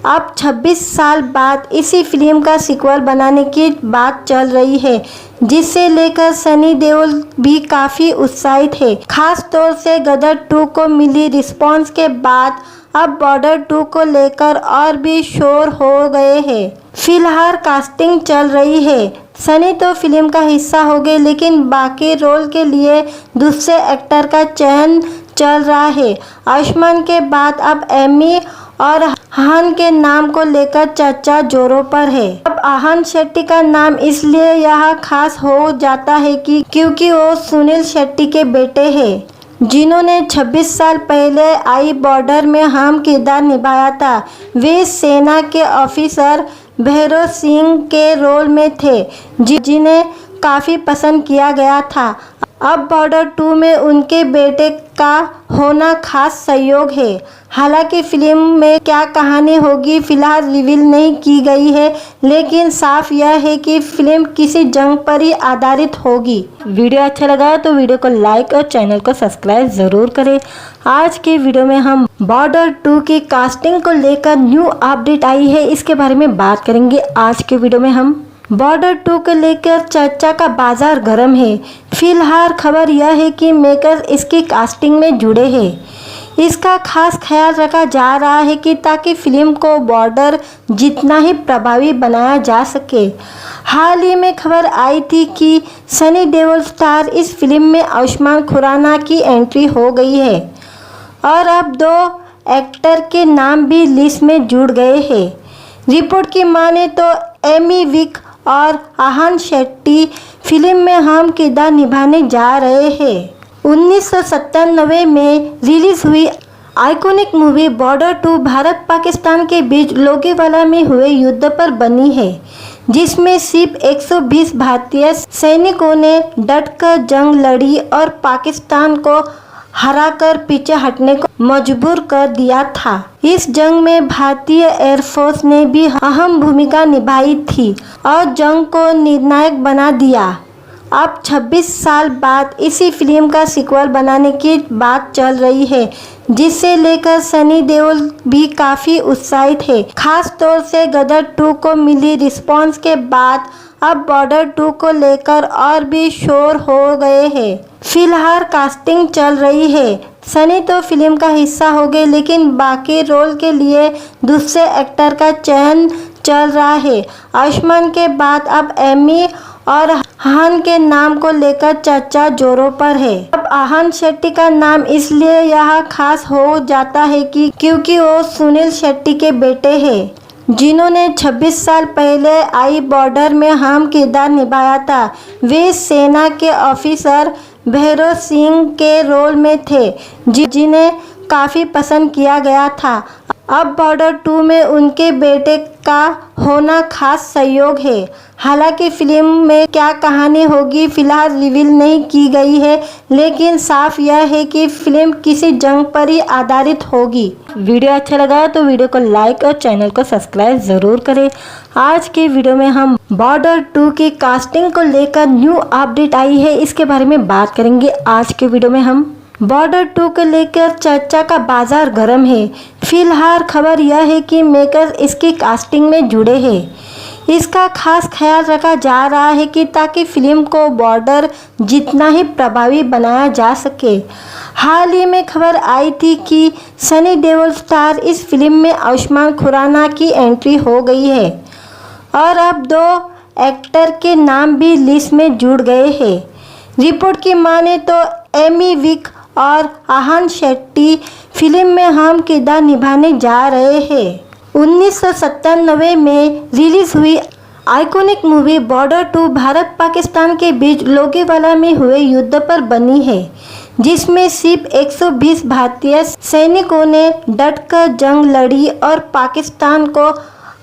A: अब 26 साल बाद इसी फिल्म का सीक्वल बनाने की बात चल रही है, जिसे लेकर सनी देओल भी काफ़ी उत्साहित है। खास तौर से गदर 2 को मिली रिस्पांस के बाद अब बॉर्डर 2 को लेकर और भी शोर हो गए हैं। फिलहाल कास्टिंग चल रही है। सनी तो फिल्म का हिस्सा हो गए, लेकिन बाकी रोल के लिए दूसरे एक्टर का चयन चल रहा है। आयुष्मान के बाद अब एमी और आहान के नाम को लेकर चर्चा जोरों पर है। अब आहान शेट्टी का नाम इसलिए यहाँ खास हो जाता है कि क्योंकि वो सुनील शेट्टी के बेटे हैं, जिन्होंने 26 साल पहले आई बॉर्डर में अहम किरदार निभाया था। वे सेना के ऑफिसर भैरव सिंह के रोल में थे, जिन्हें काफ़ी पसंद किया गया था। अब बॉर्डर 2 में उनके बेटे का होना खास सहयोग है। हालांकि फिल्म में क्या कहानी होगी फिलहाल रिवील नहीं की गई है, लेकिन साफ यह है कि फिल्म किसी जंग पर ही आधारित होगी। वीडियो अच्छा लगा तो वीडियो को लाइक और चैनल को सब्सक्राइब ज़रूर करें। आज के वीडियो में हम बॉर्डर 2 की कास्टिंग को लेकर न्यू अपडेट आई है, इसके बारे में बात करेंगे। आज के वीडियो में हम बॉर्डर 2 को लेकर चर्चा का बाजार गर्म है। फिलहाल खबर यह है कि मेकर्स इसकी कास्टिंग में जुड़े हैं। इसका खास ख्याल रखा जा रहा है कि ताकि फिल्म को बॉर्डर जितना ही प्रभावी बनाया जा सके। हाल ही में खबर आई थी कि सनी देओल स्टार इस फिल्म में आयुष्मान खुराना की एंट्री हो गई है और अब 2 एक्टर के नाम भी लिस्ट में जुड़ गए हैं। रिपोर्ट की माने तो एमी विर्क और आहान शेट्टी फिल्म में अहम किरदार निभाने जा रहे हैं। 1997 में रिलीज हुई iconic movie border 2 Bharat Pakistan के बीच लोगेवाला में हुए युद्ध पर बनी है, जिसमें सिर्फ 120 भारतीय सैनिकों ने डटकर जंग लड़ी और पाकिस्तान को हराकर पीछे हटने को मजबूर कर दिया था। इस जंग में भारतीय एयरफोर्स ने भी अहम भूमिका निभाई थी और जंग को निर्णायक बना दिया। अब 26 साल बाद इसी फिल्म का सीक्वल बनाने की बात चल रही है, जिसे लेकर सनी देओल भी काफ़ी उत्साहित है। खास तौर से गदर 2 को मिली रिस्पांस के बाद अब बॉर्डर 2 को लेकर और भी शोर हो गए हैं। फिलहाल कास्टिंग चल रही है। सनी तो फिल्म का हिस्सा हो गए, लेकिन बाकी रोल के लिए दूसरे एक्टर का चयन चल रहा है। आयुष्मान के बाद अब एमी और आहान के नाम को लेकर चर्चा जोरों पर है। अब आहान शेट्टी का नाम इसलिए यहाँ खास हो जाता है कि क्योंकि वो सुनील शेट्टी के बेटे हैं, जिन्होंने 26 साल पहले आई बॉर्डर में अहम किरदार निभाया था। वे सेना के ऑफिसर भैरव सिंह के रोल में थे, जिन्हें काफ़ी पसंद किया गया था। अब बॉर्डर 2 में उनके बेटे का होना खास संयोग है। हालांकि फिल्म में क्या कहानी होगी फिलहाल रिवील नहीं की गई है, लेकिन साफ यह है कि फिल्म किसी जंग पर ही आधारित होगी। वीडियो अच्छा लगा तो वीडियो को लाइक और चैनल को सब्सक्राइब ज़रूर करें। आज के वीडियो में हम बॉर्डर 2 की कास्टिंग को लेकर न्यू अपडेट आई है, इसके बारे में बात करेंगे। आज के वीडियो में हम बॉर्डर 2 को लेकर चर्चा का बाजार गर्म है। फिलहाल खबर यह है कि मेकर्स इसकी कास्टिंग में जुड़े हैं। इसका खास ख्याल रखा जा रहा है कि ताकि फिल्म को बॉर्डर जितना ही प्रभावी बनाया जा सके। हाल ही में खबर आई थी कि सनी देओल स्टार इस फिल्म में आयुष्मान खुराना की एंट्री हो गई है और अब 2 एक्टर के नाम भी लिस्ट में जुड़ गए हैं। रिपोर्ट की माने तो एमी विक और आहान शेट्टी फिल्म में अहम किरदार निभाने जा रहे हैं। 1997 में रिलीज हुई iconic movie border 2 Bharat Pakistan के बीच लोगेवाला में हुए युद्ध पर बनी है, जिसमें सिर्फ 120 भारतीय सैनिकों ने डटकर जंग लड़ी और पाकिस्तान को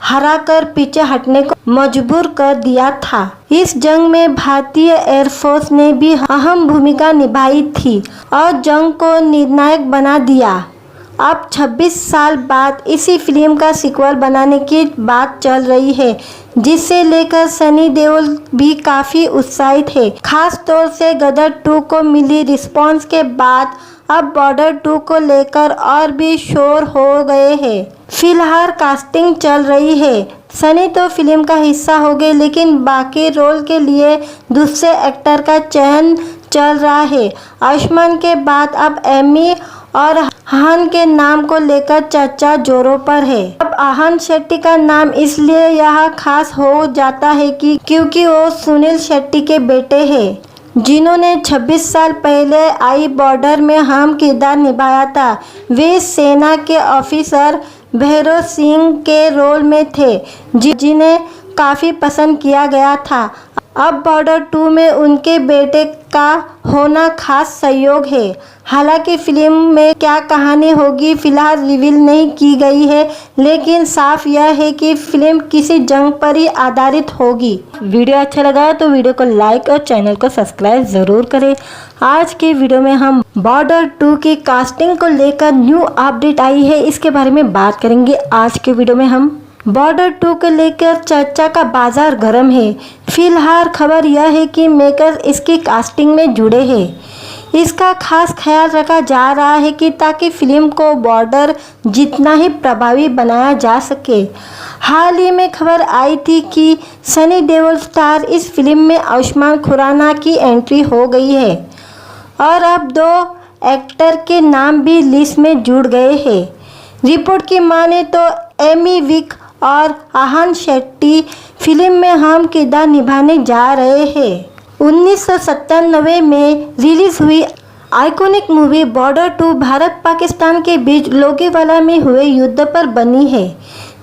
A: हराकर पीछे हटने को मजबूर कर दिया था। इस जंग में भारतीय एयरफोर्स ने भी अहम भूमिका निभाई थी और जंग को निर्णायक बना दिया। अब 26 साल बाद इसी फिल्म का सीक्वल बनाने की बात चल रही है, जिसे लेकर सनी देओल भी काफ़ी उत्साहित है। खास तौर से गदर 2 को मिली रिस्पांस के बाद अब बॉर्डर 2 को लेकर और भी शोर हो गए हैं। फिलहाल कास्टिंग चल रही है। सनी तो फिल्म का हिस्सा हो गए, लेकिन बाकी रोल के लिए दूसरे एक्टर का चयन चल रहा है। आयुष्मान के बाद अब एमी और आहान के नाम को लेकर चर्चा जोरों पर है। अब आहान शेट्टी का नाम इसलिए यहाँ खास हो जाता है कि क्योंकि वो सुनील शेट्टी के बेटे हैं, जिन्होंने 26 साल पहले आई बॉर्डर में अहम किरदार निभाया था। वे सेना के ऑफिसर भैरव सिंह के रोल में थे, जिन्हें काफ़ी पसंद किया गया था। अब बॉर्डर 2 में उनके बेटे का होना खास संयोग है। हालांकि फिल्म में क्या कहानी होगी फिलहाल रिवील नहीं की गई है, लेकिन साफ यह है कि फिल्म किसी जंग पर ही आधारित होगी। वीडियो अच्छा लगा तो वीडियो को लाइक और चैनल को सब्सक्राइब ज़रूर करें। आज के वीडियो में हम बॉर्डर 2 की कास्टिंग को लेकर न्यू अपडेट आई है, इसके बारे में बात करेंगे। आज के वीडियो में हम बॉर्डर 2 को लेकर चर्चा का बाजार गर्म है। फिलहाल खबर यह है कि मेकर्स इसकी कास्टिंग में जुड़े हैं। इसका खास ख्याल रखा जा रहा है कि ताकि फिल्म को बॉर्डर जितना ही प्रभावी बनाया जा सके। हाल ही में खबर आई थी कि सनी देओल स्टार इस फिल्म में आयुष्मान खुराना की एंट्री हो गई है और अब 2 एक्टर के नाम भी लिस्ट में जुड़ गए हैं। रिपोर्ट की माने तो एमी विक और आहान शेट्टी फिल्म में अहम किरदार निभाने जा रहे हैं। 1997 में रिलीज हुई iconic movie border 2 Bharat Pakistan के बीच लोगेवाला में हुए युद्ध पर बनी है,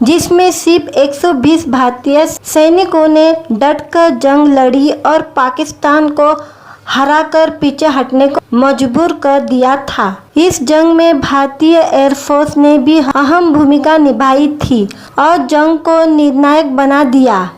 A: जिसमें सिर्फ 120 भारतीय सैनिकों ने डटकर जंग लड़ी और पाकिस्तान को हराकर पीछे हटने को मजबूर कर दिया था। इस जंग में भारतीय एयरफोर्स ने भी अहम भूमिका निभाई थी और जंग को निर्णायक बना दिया।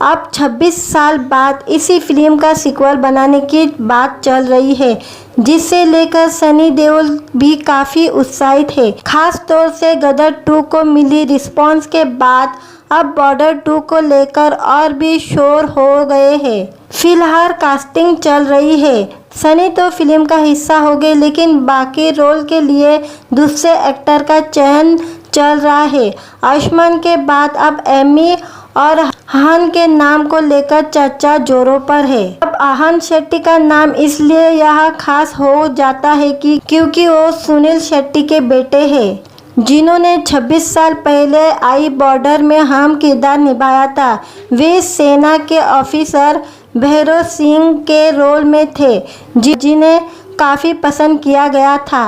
A: अब 26 साल बाद इसी फिल्म का सीक्वल बनाने की बात चल रही है, जिसे लेकर सनी देओल भी काफ़ी उत्साहित है। खास तौर से गदर 2 को मिली रिस्पांस के बाद अब बॉर्डर 2 को लेकर और भी शोर हो गए हैं। फिलहाल कास्टिंग चल रही है। सनी तो फिल्म का हिस्सा हो गए, लेकिन बाकी रोल के लिए दूसरे एक्टर का चयन चल रहा है। आयुष्मान के बाद अब एमी और आहान के नाम को लेकर चर्चा जोरों पर है। अब आहान शेट्टी का नाम इसलिए यहाँ खास हो जाता है कि क्योंकि वो सुनील शेट्टी के बेटे हैं, जिन्होंने 26 साल पहले आई बॉर्डर में अहम किरदार निभाया था। वे सेना के ऑफिसर भैरव सिंह के रोल में थे, जिन्हें काफ़ी पसंद किया गया था।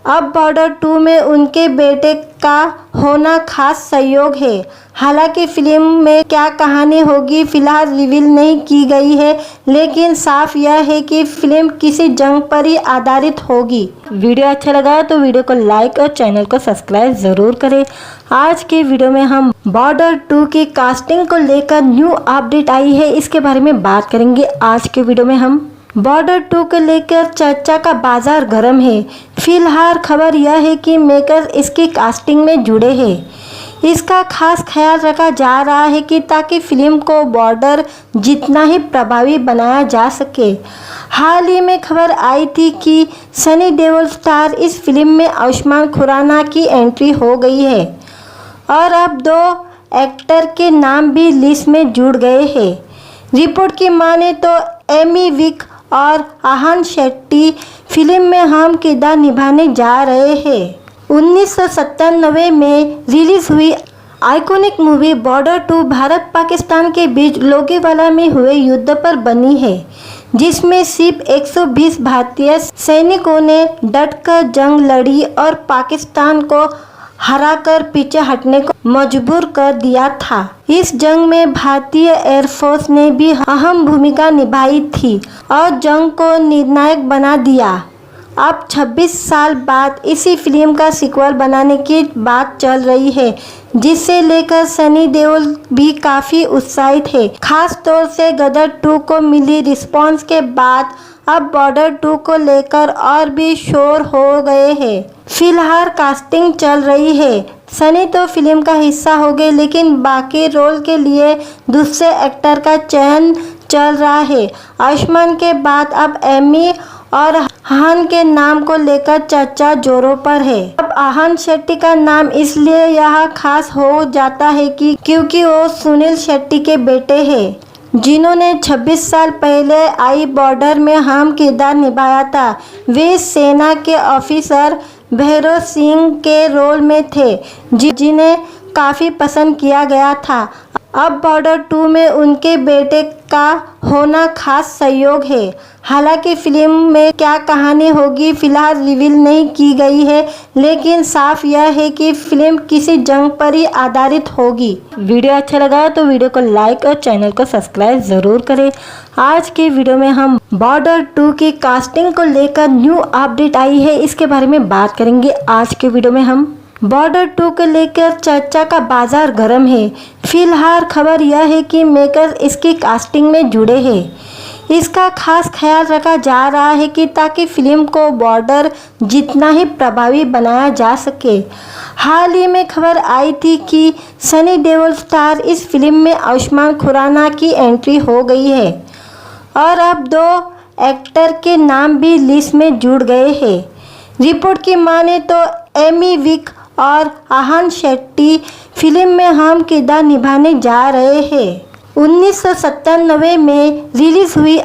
A: अब बॉर्डर 2 में उनके बेटे का होना खास संयोग है। हालांकि फिल्म में क्या कहानी होगी फिलहाल रिवील नहीं की गई है, लेकिन साफ यह है कि फिल्म किसी जंग पर ही आधारित होगी। वीडियो अच्छा लगा तो वीडियो को लाइक और चैनल को सब्सक्राइब ज़रूर करें। आज के वीडियो में हम बॉर्डर 2 की कास्टिंग को लेकर न्यू अपडेट आई है, इसके बारे में बात करेंगे। आज के वीडियो में हम बॉर्डर 2 को लेकर चर्चा का बाजार गर्म है। फिलहाल खबर यह है कि मेकर्स इसकी कास्टिंग में जुड़े हैं। इसका खास ख्याल रखा जा रहा है कि ताकि फिल्म को बॉर्डर जितना ही प्रभावी बनाया जा सके। हाल ही में खबर आई थी कि सनी देओल स्टार इस फिल्म में आयुष्मान खुराना की एंट्री हो गई है और अब 2 एक्टर के नाम भी लिस्ट में जुड़ गए हैं। रिपोर्ट की माने तो एमी विर्क और आहान शेट्टी फिल्म में अहम किरदार निभाने जा रहे हैं। 1997 में रिलीज हुई iconic movie border 2 Bharat Pakistan के बीच लोगेवाला में हुए युद्ध पर बनी है, जिसमें सिर्फ 120 भारतीय सैनिकों ने डटकर जंग लड़ी और पाकिस्तान को हराकर पीछे हटने को मजबूर कर दिया था। इस जंग में भारतीय एयरफोर्स ने भी अहम भूमिका निभाई थी और जंग को निर्णायक बना दिया। अब 26 साल बाद इसी फिल्म का सीक्वल बनाने की बात चल रही है, जिसे लेकर सनी देओल भी काफ़ी उत्साहित है। खास तौर से गदर 2 को मिली रिस्पांस के बाद अब बॉर्डर 2 को लेकर और भी शोर हो गए हैं। फिलहाल कास्टिंग चल रही है। सनी तो फिल्म का हिस्सा हो गए, लेकिन बाकी रोल के लिए दूसरे एक्टर का चयन चल रहा है। आयुष्मान के बाद अब एमी और आहान के नाम को लेकर चर्चा जोरों पर है। अब आहान शेट्टी का नाम इसलिए यहाँ खास हो जाता है कि क्योंकि वो सुनील शेट्टी के बेटे हैं, जिन्होंने 26 साल पहले आई बॉर्डर में अहम किरदार निभाया था। वे सेना के ऑफिसर भैरव सिंह के रोल में थे, जिन्हें काफ़ी पसंद किया गया था। अब बॉर्डर 2 में उनके बेटे का होना खास संयोग है। हालांकि फिल्म में क्या कहानी होगी फिलहाल रिवील नहीं की गई है, लेकिन साफ यह है कि फिल्म किसी जंग पर ही आधारित होगी। वीडियो अच्छा लगा तो वीडियो को लाइक और चैनल को सब्सक्राइब ज़रूर करें। आज के वीडियो में हम बॉर्डर 2 की कास्टिंग को लेकर न्यू अपडेट आई है, इसके बारे में बात करेंगे। आज के वीडियो में हम बॉर्डर 2 को लेकर चर्चा का बाजार गर्म है। फिलहाल खबर यह है कि मेकर्स इसकी कास्टिंग में जुड़े हैं। इसका खास ख्याल रखा जा रहा है कि ताकि फिल्म को बॉर्डर जितना ही प्रभावी बनाया जा सके। हाल ही में खबर आई थी कि सनी देओल स्टार इस फिल्म में आयुष्मान खुराना की एंट्री हो गई है और अब 2 एक्टर के नाम भी लिस्ट में जुड़ गए हैं। रिपोर्ट की माने तो एमी विर्क और आहान शेट्टी फिल्म में अहम किरदार निभाने जा रहे हैं। 1997 में रिलीज हुई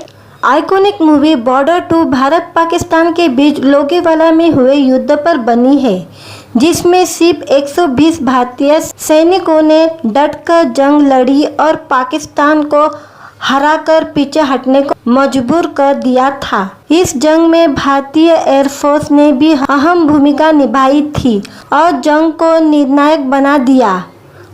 A: iconic movie border 2 Bharat Pakistan के बीच लोगेवाला में हुए युद्ध पर बनी है, जिसमें सिर्फ 120 भारतीय सैनिकों ने डटकर जंग लड़ी और पाकिस्तान को हराकर पीछे हटने को मजबूर कर दिया था। इस जंग में भारतीय एयरफोर्स ने भी अहम भूमिका निभाई थी और जंग को निर्णायक बना दिया।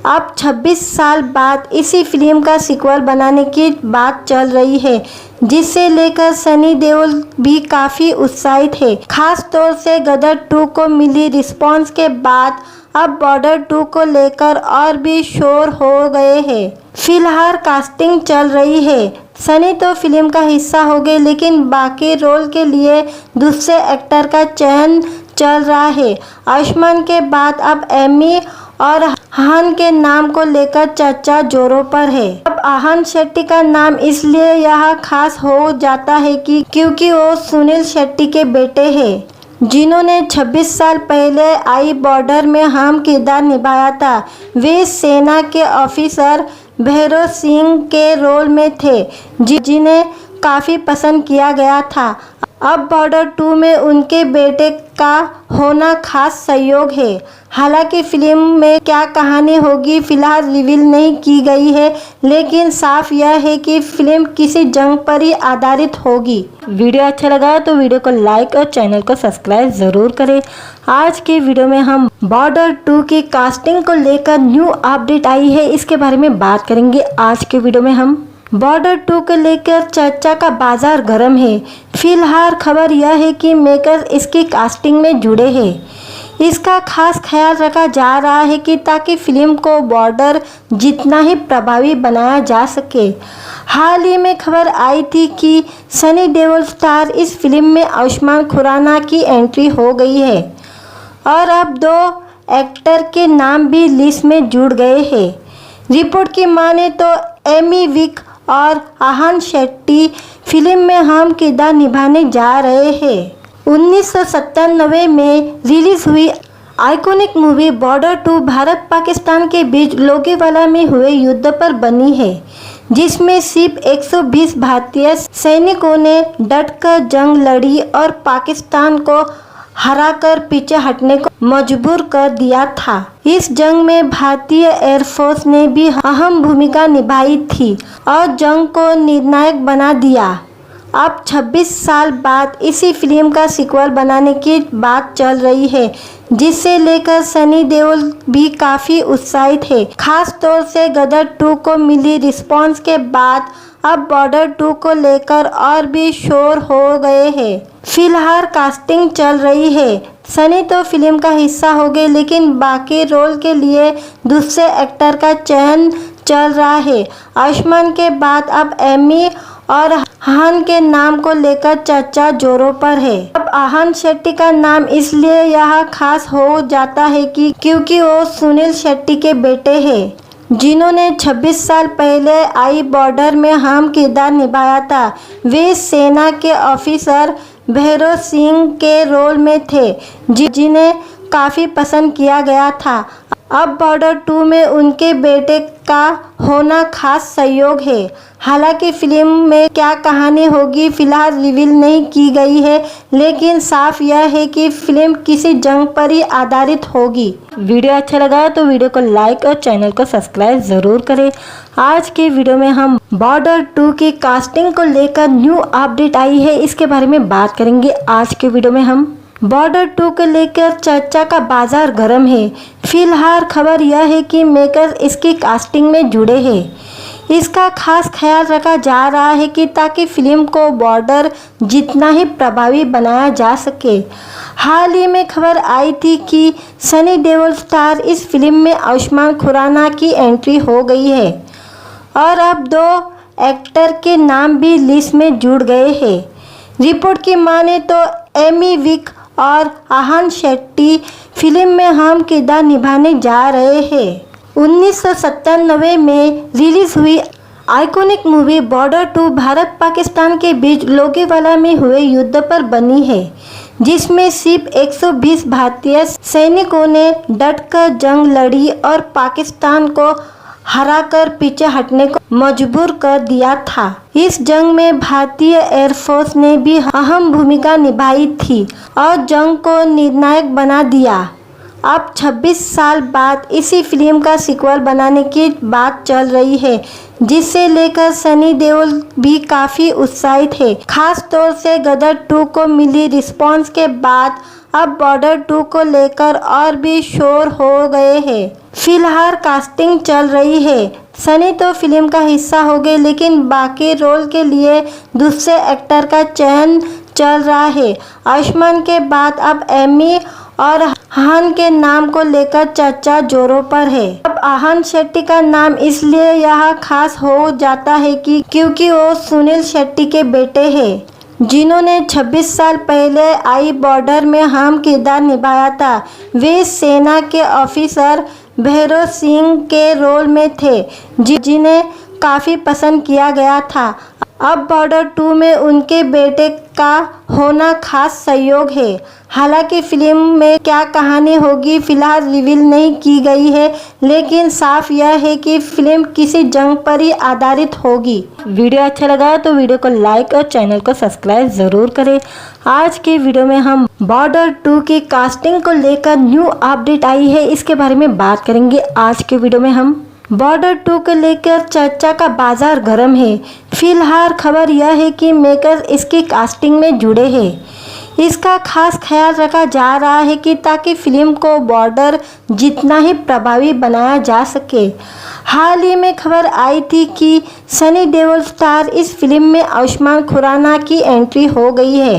A: अब 26 साल बाद इसी फिल्म का सीक्वल बनाने की बात चल रही है, जिसे लेकर सनी देओल भी काफ़ी उत्साहित है। खास तौर से गदर 2 को मिली रिस्पांस के बाद अब बॉर्डर 2 को लेकर और भी शोर हो गए हैं। फिलहाल कास्टिंग चल रही है। सनी तो फिल्म का हिस्सा हो गए, लेकिन बाकी रोल के लिए दूसरे एक्टर का चयन चल रहा है। आयुष्मान के बाद अब एमी और आहान के नाम को लेकर चर्चा जोरों पर है। अब आहान शेट्टी का नाम इसलिए यहाँ खास हो जाता है कि क्योंकि वो सुनील शेट्टी के बेटे हैं, जिन्होंने 26 साल पहले आई बॉर्डर में अहम किरदार निभाया था। वे सेना के ऑफिसर भैरव सिंह के रोल में थे, जिन्हें काफ़ी पसंद किया गया था। अब बॉर्डर 2 में उनके बेटे का होना खास संयोग है। हालांकि फिल्म में क्या कहानी होगी फिलहाल रिवील नहीं की गई है, लेकिन साफ यह है कि फिल्म किसी जंग पर ही आधारित होगी। वीडियो अच्छा लगा तो वीडियो को लाइक और चैनल को सब्सक्राइब ज़रूर करें। आज के वीडियो में हम बॉर्डर 2 की कास्टिंग को लेकर न्यू अपडेट आई है, इसके बारे में बात करेंगे। आज के वीडियो में हम बॉर्डर 2 को लेकर चर्चा का बाजार गर्म है। फिलहाल खबर यह है कि मेकर्स इसकी कास्टिंग में जुड़े हैं। इसका खास ख्याल रखा जा रहा है कि ताकि फिल्म को बॉर्डर जितना ही प्रभावी बनाया जा सके। हाल ही में खबर आई थी कि सनी देओल स्टार इस फिल्म में आयुष्मान खुराना की एंट्री हो गई है और अब 2 एक्टर के नाम भी लिस्ट में जुड़ गए हैं। रिपोर्ट की माने तो एमी विर्क और आहान शेट्टी फिल्म में अहम किरदार निभाने जा रहे हैं। 1997 में रिलीज हुई iconic movie border 2 Bharat Pakistan के बीच लोगेवाला में हुए युद्ध पर बनी है, जिसमें सिर्फ 120 भारतीय सैनिकों ने डटकर जंग लड़ी और पाकिस्तान को हराकर पीछे हटने को मजबूर कर दिया था। इस जंग में भारतीय एयरफोर्स ने भी अहम भूमिका निभाई थी और जंग को निर्णायक बना दिया। अब 26 साल बाद इसी फिल्म का सीक्वल बनाने की बात चल रही है, जिसे लेकर सनी देओल भी काफ़ी उत्साहित है। खास तौर से गदर 2 को मिली रिस्पांस के बाद अब बॉर्डर 2 को लेकर और भी शोर हो गए हैं। फिलहाल कास्टिंग चल रही है। सनी तो फिल्म का हिस्सा हो गए, लेकिन बाकी रोल के लिए दूसरे एक्टर का चयन चल रहा है। आयुष्मान के बाद अब एमी और आहान के नाम को लेकर चर्चा जोरों पर है। अब आहान शेट्टी का नाम इसलिए यहाँ खास हो जाता है कि क्योंकि वो सुनील शेट्टी के बेटे हैं, जिन्होंने 26 साल पहले आई बॉर्डर में अहम किरदार निभाया था। वे सेना के ऑफिसर भैरव सिंह के रोल में थे, जिन्हें काफ़ी पसंद किया गया था। अब बॉर्डर 2 में उनके बेटे का होना खास संयोग है। हालांकि फिल्म में क्या कहानी होगी फिलहाल रिवील नहीं की गई है, लेकिन साफ यह है कि फिल्म किसी जंग पर ही आधारित होगी। वीडियो अच्छा लगा तो वीडियो को लाइक और चैनल को सब्सक्राइब ज़रूर करें। आज के वीडियो में हम बॉर्डर 2 की कास्टिंग को लेकर न्यू अपडेट आई है, इसके बारे में बात करेंगे। आज के वीडियो में हम बॉर्डर 2 को लेकर चर्चा का बाजार गर्म है। फिलहाल खबर यह है कि मेकर्स इसकी कास्टिंग में जुड़े हैं। इसका खास ख्याल रखा जा रहा है कि ताकि फिल्म को बॉर्डर जितना ही प्रभावी बनाया जा सके। हाल ही में खबर आई थी कि सनी देओल स्टार इस फिल्म में आयुष्मान खुराना की एंट्री हो गई है और अब 2 एक्टर के नाम भी लिस्ट में जुड़ गए हैं। रिपोर्ट की माने तो एमी विर्क और आहान शेट्टी फिल्म में अहम किरदार निभाने जा रहे हैं। 1997 में रिलीज हुई iconic movie border 2 Bharat Pakistan के बीच लोगेवाला में हुए युद्ध पर बनी है, जिसमें सिर्फ 120 भारतीय सैनिकों ने डटकर जंग लड़ी और पाकिस्तान को हराकर पीछे हटने को मजबूर कर दिया था। इस जंग में भारतीय एयरफोर्स ने भी अहम भूमिका निभाई थी और जंग को निर्णायक बना दिया। अब 26 साल बाद इसी फिल्म का सीक्वल बनाने की बात चल रही है, जिसे लेकर सनी देओल भी काफ़ी उत्साहित है। खास तौर से गदर 2 को मिली रिस्पांस के बाद अब बॉर्डर 2 को लेकर और भी शोर हो गए हैं। फिलहाल कास्टिंग चल रही है। सनी तो फिल्म का हिस्सा हो गए, लेकिन बाकी रोल के लिए दूसरे एक्टर का चयन चल रहा है। आयुष्मान के बाद अब एमी और आहान के नाम को लेकर चर्चा जोरों पर है। अब आहान शेट्टी का नाम इसलिए यहाँ खास हो जाता है कि क्योंकि वो सुनील शेट्टी के बेटे हैं, जिन्होंने 26 साल पहले आई बॉर्डर में अहम किरदार निभाया था। वे सेना के ऑफिसर भैरव सिंह के रोल में थे, जिन्हें काफ़ी पसंद किया गया था। अब बॉर्डर 2 में उनके बेटे का होना खास सहयोग है। हालांकि फिल्म में क्या कहानी होगी फिलहाल रिवील नहीं की गई है, लेकिन साफ यह है कि फिल्म किसी जंग पर ही आधारित होगी। वीडियो अच्छा लगा तो वीडियो को लाइक और चैनल को सब्सक्राइब ज़रूर करें। आज के वीडियो में हम बॉर्डर 2 की कास्टिंग को लेकर न्यू अपडेट आई है, इसके बारे में बात करेंगे। आज के वीडियो में हम बॉर्डर 2 को लेकर चर्चा का बाजार गर्म है। फिलहाल खबर यह है कि मेकर्स इसकी कास्टिंग में जुड़े हैं। इसका खास ख्याल रखा जा रहा है कि ताकि फिल्म को बॉर्डर जितना ही प्रभावी बनाया जा सके। हाल ही में खबर आई थी कि सनी देओल स्टार इस फिल्म में आयुष्मान खुराना की एंट्री हो गई है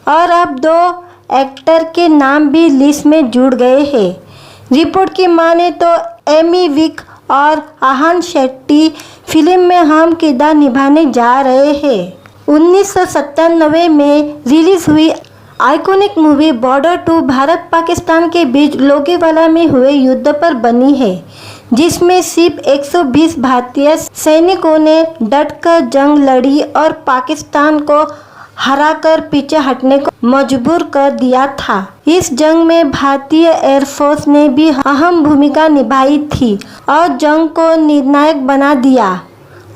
A: और अब 2 एक्टर के नाम भी लिस्ट में जुड़ गए हैं। रिपोर्ट की माने तो एमी विक और आहान शेट्टी फिल्म में अहम किरदार निभाने जा रहे हैं। 1997 में रिलीज हुई iconic movie border 2 Bharat Pakistan के बीच लोगेवाला में हुए युद्ध पर बनी है, जिसमें सिर्फ 120 भारतीय सैनिकों ने डटकर जंग लड़ी और पाकिस्तान को हराकर पीछे हटने को मजबूर कर दिया था। इस जंग में भारतीय एयरफोर्स ने भी अहम भूमिका निभाई थी और जंग को निर्णायक बना दिया।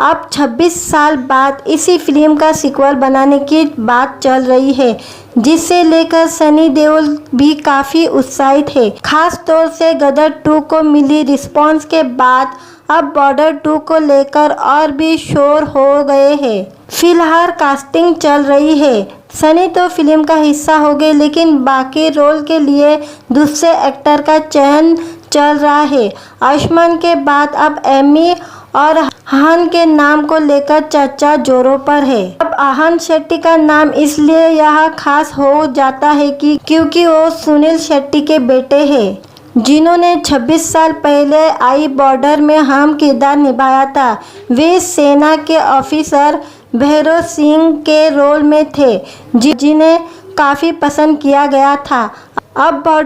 A: अब 26 साल बाद इसी फिल्म का सीक्वल बनाने की बात चल रही है, जिसे लेकर सनी देओल भी काफ़ी उत्साहित है। खास तौर से गदर 2 को मिली रिस्पांस के बाद अब बॉर्डर 2 को लेकर और भी शोर हो गए हैं। फिलहाल कास्टिंग चल रही है। सनी तो फिल्म का हिस्सा हो गए, लेकिन बाकी रोल के लिए दूसरे एक्टर का चयन चल रहा है। आयुष्मान के बाद अब एमी और आहान के नाम को लेकर चर्चा जोरों पर है। अब आहान शेट्टी का नाम इसलिए यह खास हो जाता है कि क्योंकि वो सुनील शेट्टी के बेटे हैं, जिन्होंने 26 साल पहले आई बॉर्डर में अहम किरदार निभाया था। वे सेना के ऑफिसर भैरव सिंह के रोल में थे, जिन्हें काफ़ी पसंद किया गया था। अब बॉर्डर